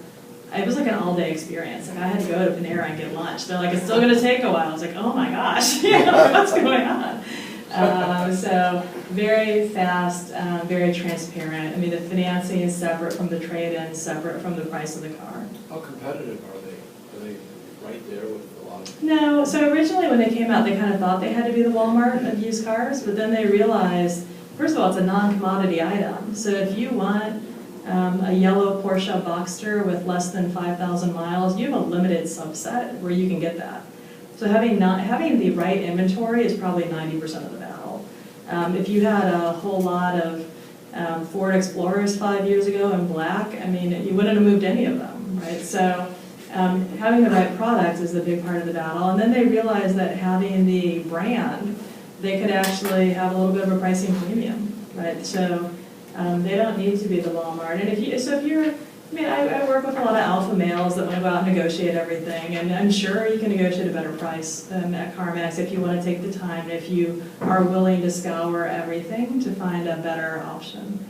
it was like an all-day experience. Like I had to go to Panera and get lunch. They're like, it's still going to take a while. I was like, oh my gosh, what's going on? So very fast, very transparent. I mean, the financing is separate from the trade-in, separate from the price of the car. How competitive are they? Are they right there with a lot of? No, so originally when they came out, they kind of thought they had to be the Walmart of used cars, but then they realized, first of all, it's a non-commodity item. So if you want a yellow Porsche Boxster with less than 5,000 miles, you have a limited subset where you can get that. So having the right inventory is probably 90% of the battle. If you had a whole lot of Ford Explorers 5 years ago in black, I mean, you wouldn't have moved any of them, right? So having the right product is the big part of the battle. And then they realized that having the brand, they could actually have a little bit of a pricing premium, right? So they don't need to be the Walmart. And I work with a lot of alpha males that want to go out and negotiate everything, and I'm sure you can negotiate a better price than at CarMax if you want to take the time, if you are willing to scour everything to find a better option.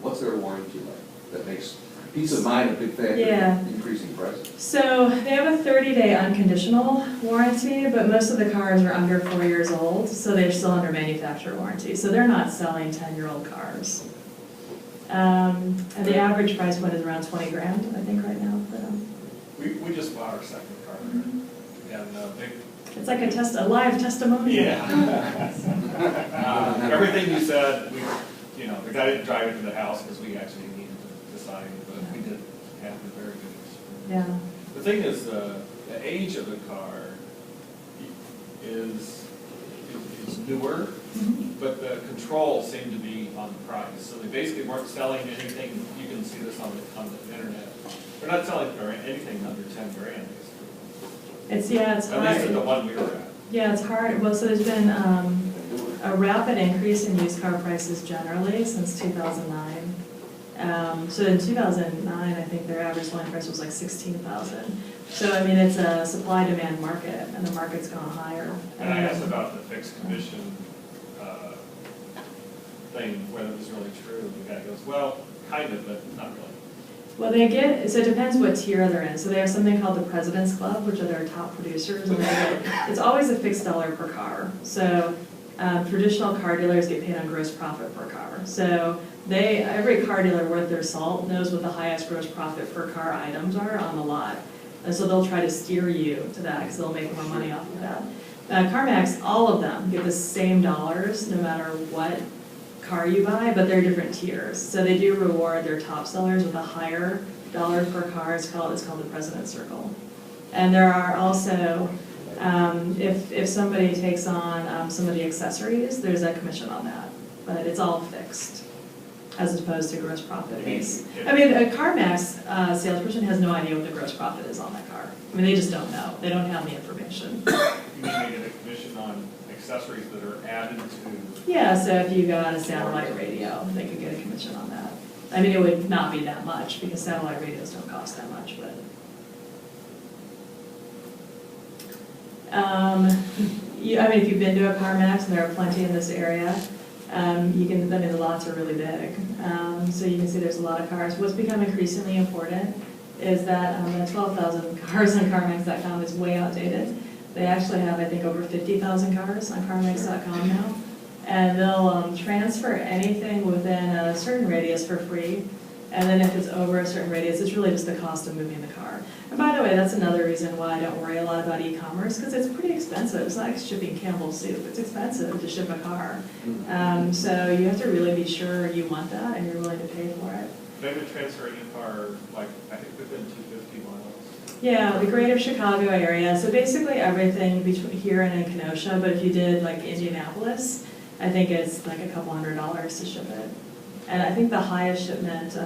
What's their warranty like? That makes peace of mind a big factor in increasing prices. So they have a 30-day unconditional warranty, but most of the cars are under 4 years old, so they're still under manufacturer warranty. So they're not selling 10-year-old cars. And the average price point is around 20 grand, I think, right now for them. We just bought our second car, and it's like a live testimony. Yeah. Everything you said, the guy didn't drive it to the house because we actually needed to decide, but we did have a very good experience. Yeah. The thing is, the age of the car is newer, but the controls seem to be on the price. So they basically weren't selling anything. You can see this on the internet. They're not selling anything under 10 grand. It's at hard. least at the one we were at. Yeah, it's hard. Well, so there's been a rapid increase in used car prices generally since 2009. So in 2009, I think their average selling price was like $16,000. So I mean, it's a supply-demand market, and the market's gone higher. And I asked about the fixed commission thing, whether it was really true. The guy goes, well, kind of, but not really. Well, so it depends what tier they're in. So they have something called the President's Club, which are their top producers, and it's always a fixed dollar per car. So traditional car dealers get paid on gross profit per car. So every car dealer worth their salt knows what the highest gross profit per car items are on the lot. And so they'll try to steer you to that because they'll make more money off of that. CarMax, all of them get the same dollars no matter what car you buy, but they're different tiers. So they do reward their top sellers with a higher dollar per car. It's called the President's Circle. And there are also, if somebody takes on some of the accessories, there's a commission on that, but it's all fixed. as opposed to gross profit base. I mean, a CarMax salesperson has no idea what the gross profit is on that car. I mean, they just don't know. They don't have the information. You mean they get a commission on accessories that are added to? Yeah, so if you got a satellite radio, they could get a commission on that. I mean, it would not be that much because satellite radios don't cost that much, but. I mean, if you've been to a CarMax, and there are plenty in this area, you can, I mean, the lots are really big. So you can see there's a lot of cars. What's become increasingly important is that the 12,000 cars on CarMax.com is way outdated. They actually have, I think, over 50,000 cars on CarMax.com now. And they'll transfer anything within a certain radius for free. And then if it's over a certain radius, it's really just the cost of moving the car. And by the way, that's another reason why I don't worry a lot about e-commerce, because it's pretty expensive. It's not like shipping Campbell's soup. It's expensive to ship a car. So you have to really be sure you want that and you're willing to pay for it. They've been transferring a car, like, I think within 250 miles. Yeah, the greater Chicago area. So basically everything between here and in Kenosha, but if you did like Indianapolis, I think it's like a couple $100 to ship it. And I think the highest shipment,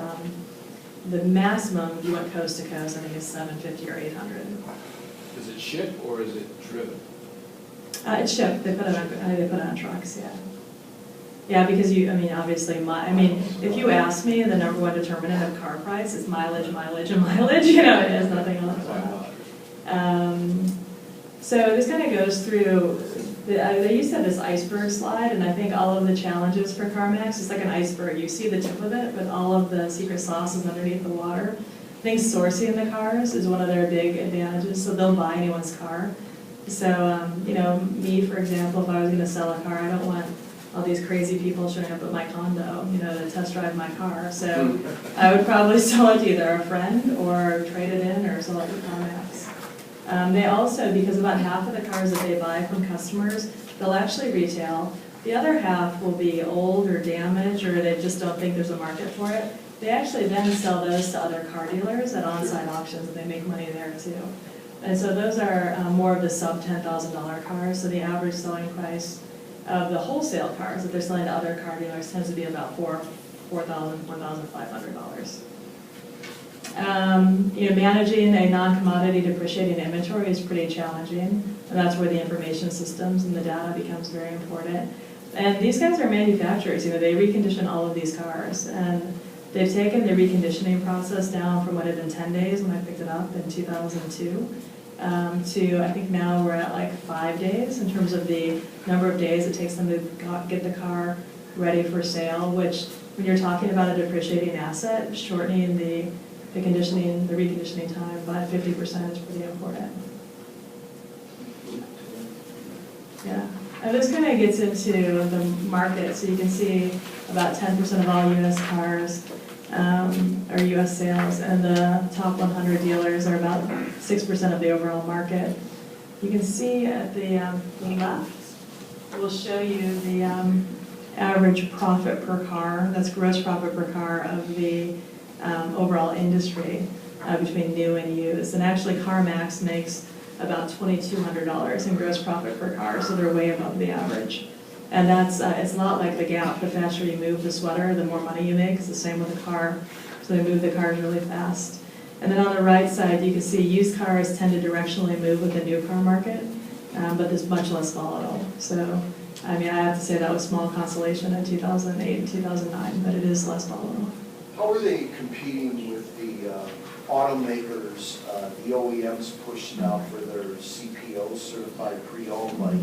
the maximum, if you went coast to coast, I think is $750 or $800. Is it shipped or is it driven? It's shipped. They put it on trucks. Yeah. Yeah, because I mean, obviously, if you ask me, the number one determinant of car price is mileage, mileage, and mileage. You know, it has nothing else. So this kind of goes through. They used to have this iceberg slide, and I think all of the challenges for CarMax, it's like an iceberg. You see the tip of it, but all of the secret sauce is underneath the water. I think sourcing the cars is one of their big advantages, so they'll buy anyone's car. So, you know, me, for example, if I was going to sell a car, I don't want all these crazy people showing up at my condo, you know, to test drive my car. So I would probably sell it to either a friend or trade it in or sell it to CarMax. They also, because about half of the cars that they buy from customers, they'll actually retail. The other half will be old or damaged, or they just don't think there's a market for it. They actually then sell those to other car dealers at on-site auctions, and they make money there too. And so those are more of the sub $10,000 cars. So the average selling price of the wholesale cars that they're selling to other car dealers tends to be about $4,000, $4,500. You know, managing a non-commodity depreciating inventory is pretty challenging, and that's where the information systems and the data becomes very important. And these guys are manufacturers. You know, they recondition all of these cars, and they've taken the reconditioning process down from what had been 10 days when I picked it up in 2002 to I think now we're at like 5 days in terms of the number of days it takes them to get the car ready for sale. Which, when you're talking about a depreciating asset, shortening the reconditioning time by 50% is pretty important. Yeah, and this kind of gets into the market. So you can see about 10% of all U.S. cars are U.S. sales, and the top 100 dealers are about 6% of the overall market. You can see at the left, we'll show you the average profit per car. That's gross profit per car of the overall industry between new and used. And actually CarMax makes about $2,200 in gross profit per car, so they're way above the average. And that's, it's not like the Gap. The faster you move the sweater, the more money you make. It's the same with the car. So they move the cars really fast. And then on the right side, you can see used cars tend to directionally move with the new car market, but it's much less volatile. So, I mean, I have to say that was small consolation in 2008 and 2009, but it is less volatile. How are they competing with the automakers, the OEMs pushing out for their CPO certified pre-owned, like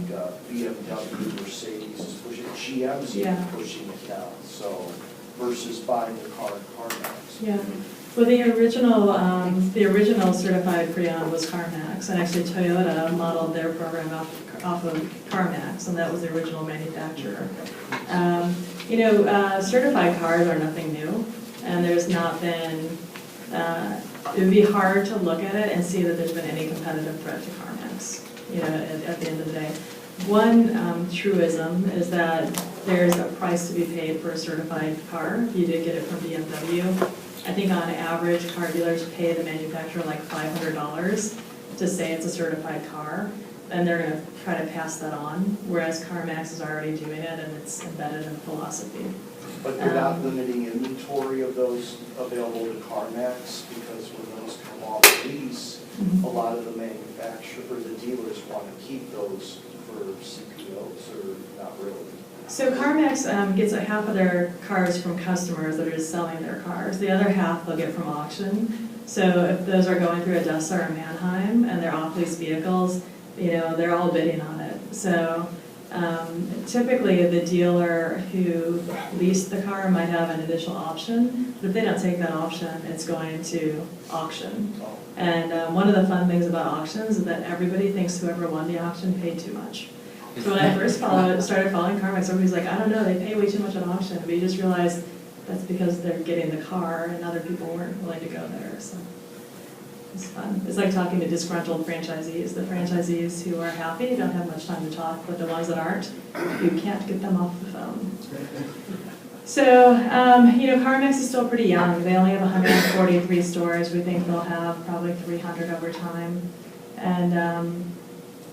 BMW, Mercedes is pushing, GM's even pushing it down, so versus buying the car at CarMax? Yeah. Well, the original certified pre-owned was CarMax, and actually Toyota modeled their program off of CarMax, and that was the original manufacturer. You know, certified cars are nothing new, and there's not been, it would be hard to look at it and see that there's been any competitive threat to CarMax, you know, at the end of the day. One truism is that there's a price to be paid for a certified car. If you did get it from BMW, I think on average, car dealers pay the manufacturer like $500 to say it's a certified car, and they're going to try to pass that on, whereas CarMax is already doing it and it's embedded in philosophy. But they're not limiting inventory of those available to CarMax, because when those come off lease, a lot of the manufacturers or the dealers want to keep those for CPOs, or not really? So CarMax gets half of their cars from customers that are just selling their cars. The other half they'll get from auction. So if those are going through ADESA or Mannheim and they're off-lease vehicles, they're all bidding on it. So typically the dealer who leased the car might have an additional option, but if they don't take that option, it's going to auction. And one of the fun things about auctions is that everybody thinks whoever won the auction paid too much. So when I first started following CarMax, everybody's like, I don't know, they pay way too much at auction. But you just realize that's because they're getting the car and other people weren't willing to go there. So it's fun. It's like talking to disgruntled franchisees. The franchisees who are happy don't have much time to talk, but the ones that aren't, you can't get them off the phone. So, CarMax is still pretty young. They only have 143 stores. We think they'll have probably 300 over time. And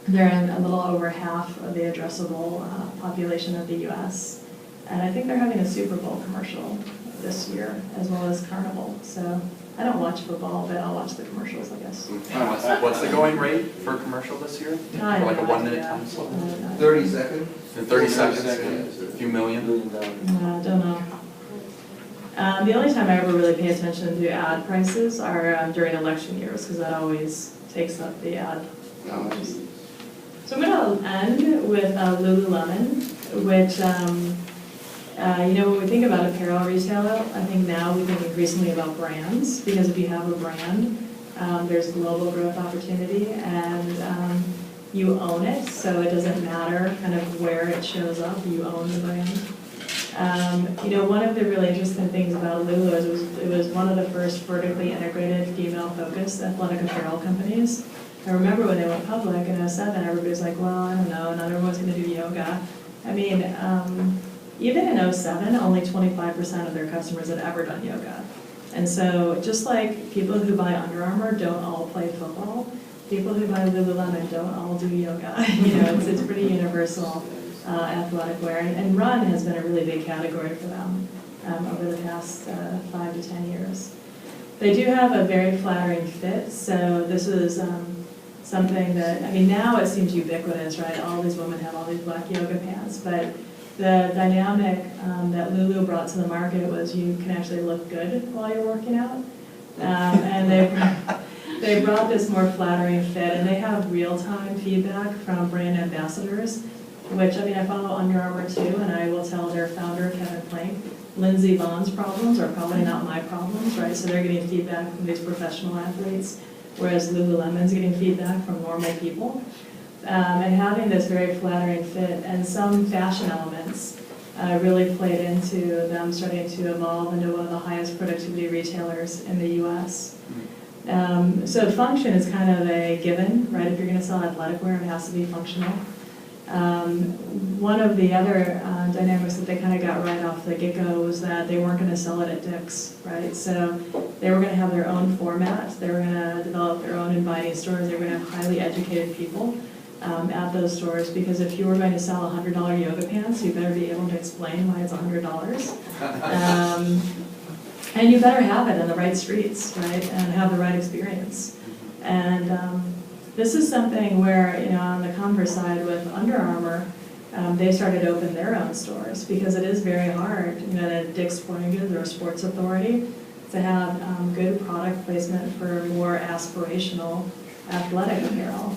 they're in a little over half of the addressable population of the U.S. And I think they're having a Super Bowl commercial this year, as well as Carnival. So I don't watch football, but I'll watch the commercials, I guess. What's the going rate for a commercial this year? I Like a have 1 no minute idea. time slot? 30 seconds? In 30 seconds, a few million? I don't know. The only time I ever really pay attention to ad prices are during election years, because that always takes up the ad dollars. So I'm going to end with Lululemon, which, when we think about apparel retailer, I think now we think increasingly about brands, because if you have a brand, there's global growth opportunity, and you own it, so it doesn't matter kind of where it shows up, you own the brand. One of the really interesting things about Lulu is it was one of the first vertically integrated female-focused athletic apparel companies. I remember when they went public in 2007, everybody's like, well, I don't know, not everyone's going to do yoga. I mean, even in 2007, only 25% of their customers had ever done yoga. And so just like people who buy Under Armour don't all play football, people who buy Lululemon don't all do yoga. It's pretty universal athletic wear. And run has been a really big category for them over the past 5 to 10 years. They do have a very flattering fit, so this is something that, now it seems ubiquitous, right? All these women have all these black yoga pants, but the dynamic that Lulu brought to the market was you can actually look good while you're working out. And they brought this more flattering fit, and they have real-time feedback from brand ambassadors, which, I follow Under Armour too, and I will tell their founder, Kevin Plank, Lindsey Vonn's problems are probably not my problems, right? So they're getting feedback from these professional athletes, whereas Lululemon's getting feedback from normal people. And having this very flattering fit and some fashion elements really played into them starting to evolve into one of the highest productivity retailers in the U.S. So function is kind of a given, right? If you're going to sell athletic wear, it has to be functional. One of the other dynamics that they kind of got right off the get-go was that they weren't going to sell it at Dick's, right? So they were going to have their own format. They were going to develop their own inviting stores. They were going to have highly educated people at those stores, because if you were going to sell $100 yoga pants, you better be able to explain why it's $100. And you better have it in the right streets, right, and have the right experience. And this is something where, on the Converse side with Under Armour, they started to open their own stores, because it is very hard, at Dick's Sporting Goods or Sports Authority, to have good product placement for more aspirational athletic apparel.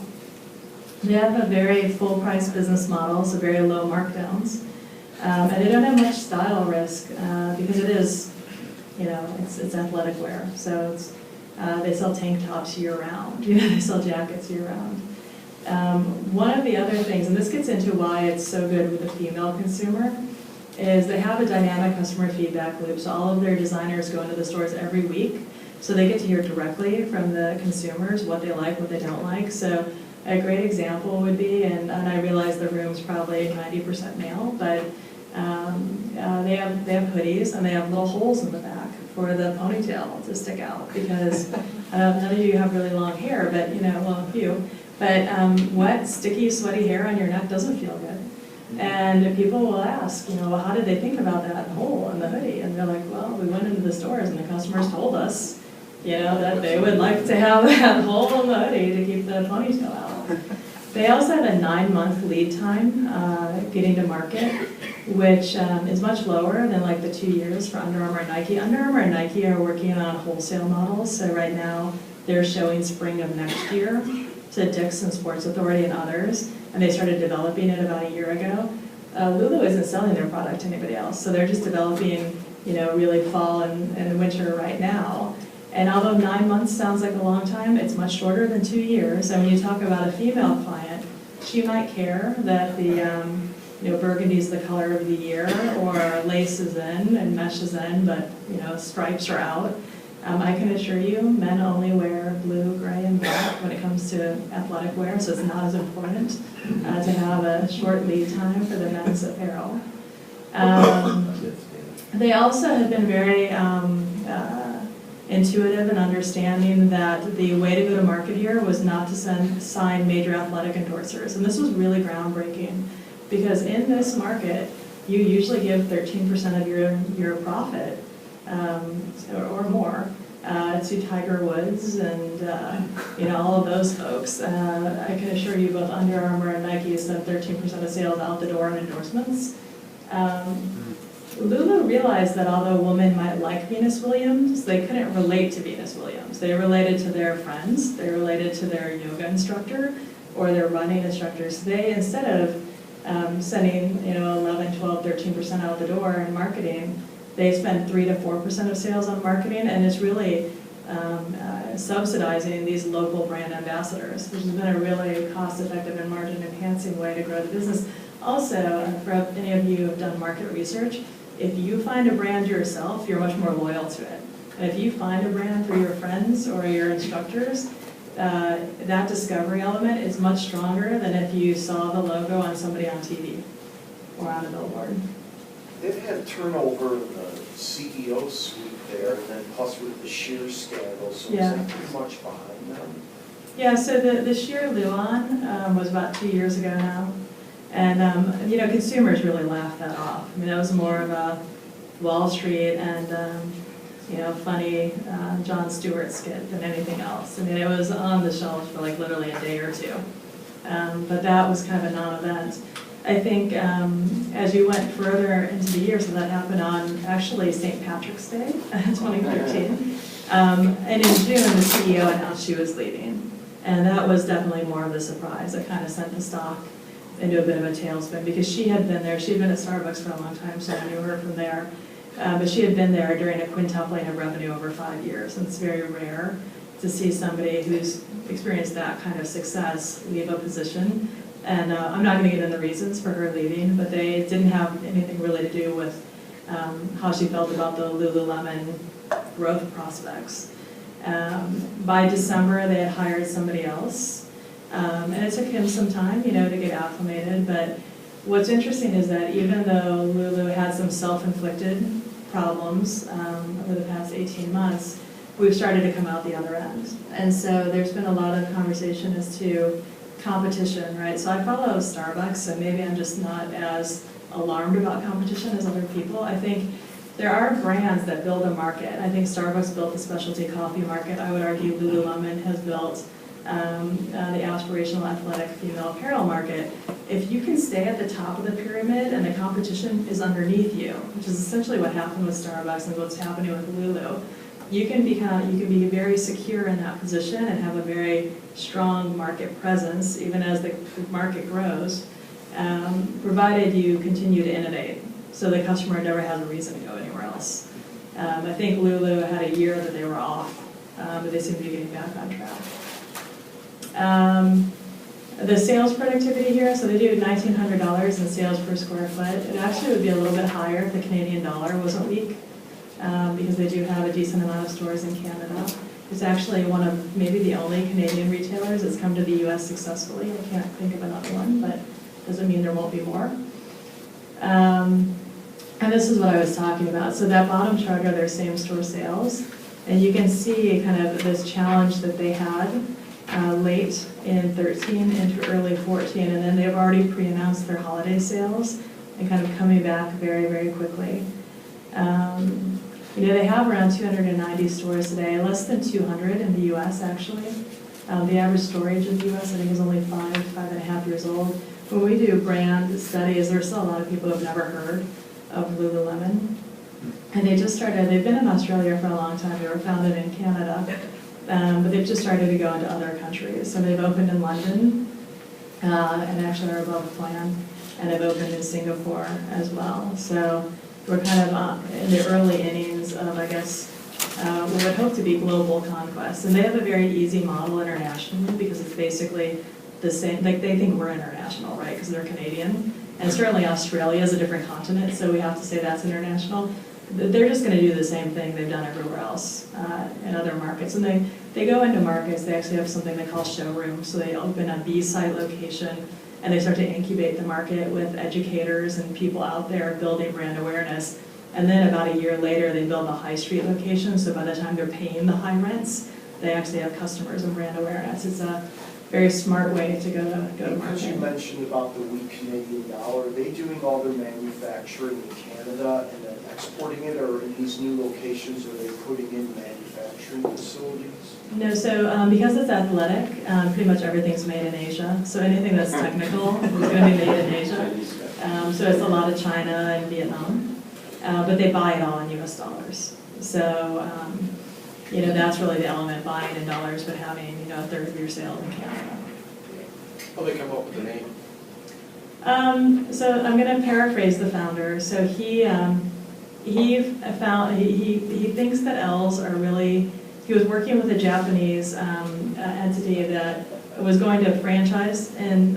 They have a very full-price business model, so very low markdowns, and they don't have much style risk because it is, it's athletic wear. So it's, they sell tank tops year-round. They sell jackets year-round. One of the other things, and this gets into why it's so good with the female consumer, is they have a dynamic customer feedback loop. So all of their designers go into the stores every week, so they get to hear directly from the consumers what they like, what they don't like. So a great example would be, and I realize the room's probably 90% male, but they have hoodies and they have little holes in the back for the ponytail to stick out, because none of you have really long hair, but a few. But wet, sticky, sweaty hair on your neck doesn't feel good. And people will ask, well, how did they think about that hole in the hoodie? And they're like, well, we went into the stores and the customers told us, that they would like to have that hole in the hoodie to keep the ponytail out. They also have a 9-month lead time getting to market, which is much lower than like the 2 years for Under Armour and Nike. Under Armour and Nike are working on wholesale models, so right now they're showing spring of next year to Dick's and Sports Authority and others, and they started developing it about a year ago. Lulu isn't selling their product to anybody else, so they're just developing, really fall and winter right now. And although 9 months sounds like a long time, it's much shorter than 2 years. And when you talk about a female client, she might care that the burgundy is the color of the year, or lace is in and mesh is in, but stripes are out. I can assure you, men only wear blue, gray, and black when it comes to athletic wear, so it's not as important to have a short lead time for the men's apparel. They also have been very intuitive in understanding that the way to go to market here was not to sign major athletic endorsers. And this was really groundbreaking, because in this market, you usually give 13% of your profit or more to Tiger Woods and all of those folks. I can assure you both Under Armour and Nike sent 13% of sales out the door in endorsements. Lulu realized that although women might like Venus Williams, they couldn't relate to Venus Williams. They related to their friends, they related to their yoga instructor or their running instructors. They, instead of sending 11, 12, 13% out the door in marketing, they spend 3 to 4% of sales on marketing, and it's really subsidizing these local brand ambassadors, which has been a really cost-effective and margin-enhancing way to grow the business. Also, for any of you who have done market research, if you find a brand yourself, you're much more loyal to it. And if you find a brand through your friends or your instructors, that discovery element is much stronger than if you saw the logo on somebody on TV or on a billboard. They've had turnover in the CEO suite there, and then plus with the sheer scandal, so is that pretty much behind them? Yeah, so the sheer Luan was about 2 years ago now. And, consumers really laughed that off. I mean, that was more of a Wall Street and, funny Jon Stewart skit than anything else. I mean, it was on the shelves for like literally a day or two. But that was kind of a non-event. I think as you went further into the year, so that happened on actually St. Patrick's Day, 2013. And in June, the CEO announced she was leaving. And that was definitely more of a surprise. It kind of sent the stock into a bit of a tailspin, because she had been there. She had been at Starbucks for a long time, so I knew her from there. But she had been there during a quintupling of revenue over 5 years, and it's very rare to see somebody who's experienced that kind of success leave a position. And I'm not going to get into the reasons for her leaving, but they didn't have anything really to do with how she felt about the Lululemon growth prospects. By December, they had hired somebody else. And it took him some time, to get acclimated. But what's interesting is that even though Lulu had some self-inflicted problems over the past 18 months, we've started to come out the other end. And so there's been a lot of conversation as to competition, right? So I follow Starbucks, and maybe I'm just not as alarmed about competition as other people. I think there are brands that build a market. I think Starbucks built the specialty coffee market. I would argue Lululemon has built the aspirational athletic female apparel market. If you can stay at the top of the pyramid and the competition is underneath you, which is essentially what happened with Starbucks and what's happening with Lulu, you can be very secure in that position and have a very strong market presence, even as the market grows, provided you continue to innovate, so the customer never has a reason to go anywhere else. I think Lulu had a year that they were off, but they seem to be getting back on track. The sales productivity here, so they do $1,900 in sales per square foot. It actually would be a little bit higher if the Canadian dollar wasn't weak, because they do have a decent amount of stores in Canada. It's actually one of maybe the only Canadian retailers that's come to the U.S. successfully. I can't think of another one, but doesn't mean there won't be more. And this is what I was talking about. So that bottom chart are their same store sales, and you can see kind of this challenge that they had late in 13 into early 14, and then they've already pre-announced their holiday sales and kind of coming back very, very quickly. They have around 290 stores today, less than 200 in the US actually. The average store age in the US I think is only 5.5 years old. When we do brand studies, there's still a lot of people who have never heard of Lululemon. And they've been in Australia for a long time. They were founded in Canada, but they've just started to go into other countries. So they've opened in London, and actually are above plan, and they've opened in Singapore as well. So we're kind of in the early innings of, I guess, what would hope to be global conquest. And they have a very easy model internationally because it's basically the same, like they think we're international, right, because they're Canadian. And certainly Australia is a different continent, so we have to say that's international. They're just going to do the same thing they've done everywhere else in other markets. And they go into markets, they actually have something they call showrooms. So they open a B-site location and they start to incubate the market with educators and people out there building brand awareness. And then about a year later, they build a high street location. So by the time they're paying the high rents, they actually have customers and brand awareness. It's a very smart way to go to Because you market. mentioned about the weak Canadian dollar, are they doing all their manufacturing in Canada and then exporting it, or in these new locations, are they putting in manufacturing facilities? No, so because it's athletic, pretty much everything's made in Asia. So anything that's technical is going to be made in Asia. So it's a lot of China and Vietnam, but they buy it all in US dollars. So, that's really the element, buying in dollars, but having, a third of your sales in Canada. How they come up with the name? So I'm going to paraphrase the founder. So he thinks that L's are really, he was working with a Japanese entity that was going to franchise in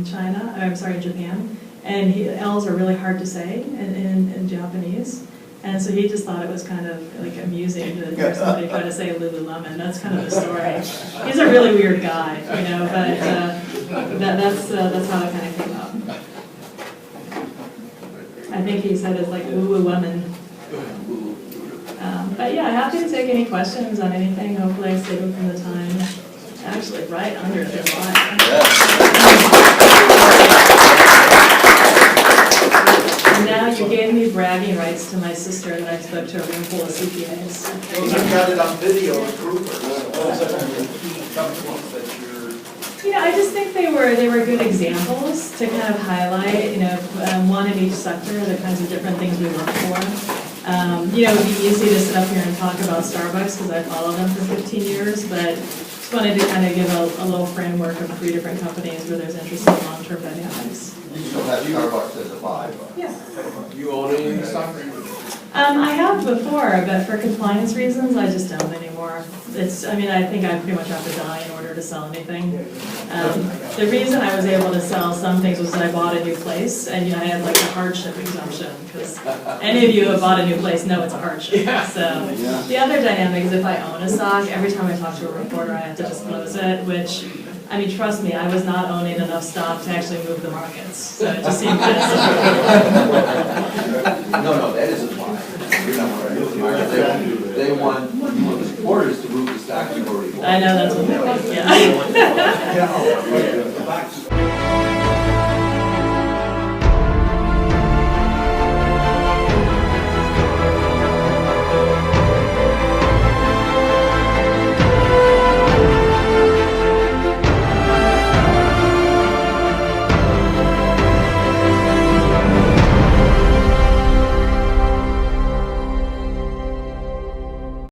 Japan, and L's are really hard to say in Japanese. And so he just thought it was kind of like amusing to hear somebody try to say Lululemon. That's kind of the story. He's a really weird guy, but that's how it kind of came up. I think he said it's like Lululemon. But yeah, happy to take any questions on anything. Hopefully I stayed within the time. Actually, right under the line. And now you gave me bragging rights to my sister that I spoke to a room full of CPAs. Well, you got it on video and proof I just think they were good examples to kind of highlight, one in each sector, the kinds of different things we look for. It would be easy to sit up here and talk about Starbucks because I followed them for 15 years, but just wanted to kind of give a little framework of 3 different companies where there's interesting long-term dynamics. You still have Starbucks as a buy. Yeah. You own any stock? I have before, but for compliance reasons, I just don't anymore. I think I pretty much have to die in order to sell anything. The reason I was able to sell some things was that I bought a new place, and I had like a hardship exemption, because any of you who have bought a new place know it's a hardship. So the other dynamic is if I own a stock, every time I talk to a reporter, I have to disclose it, which, trust me, I was not owning enough stock to actually move the markets. So it just seemed kind of silly. No, that isn't why. You're not going to move the market. They want the supporters to move the stock you've already bought. I know that's what they want, yeah.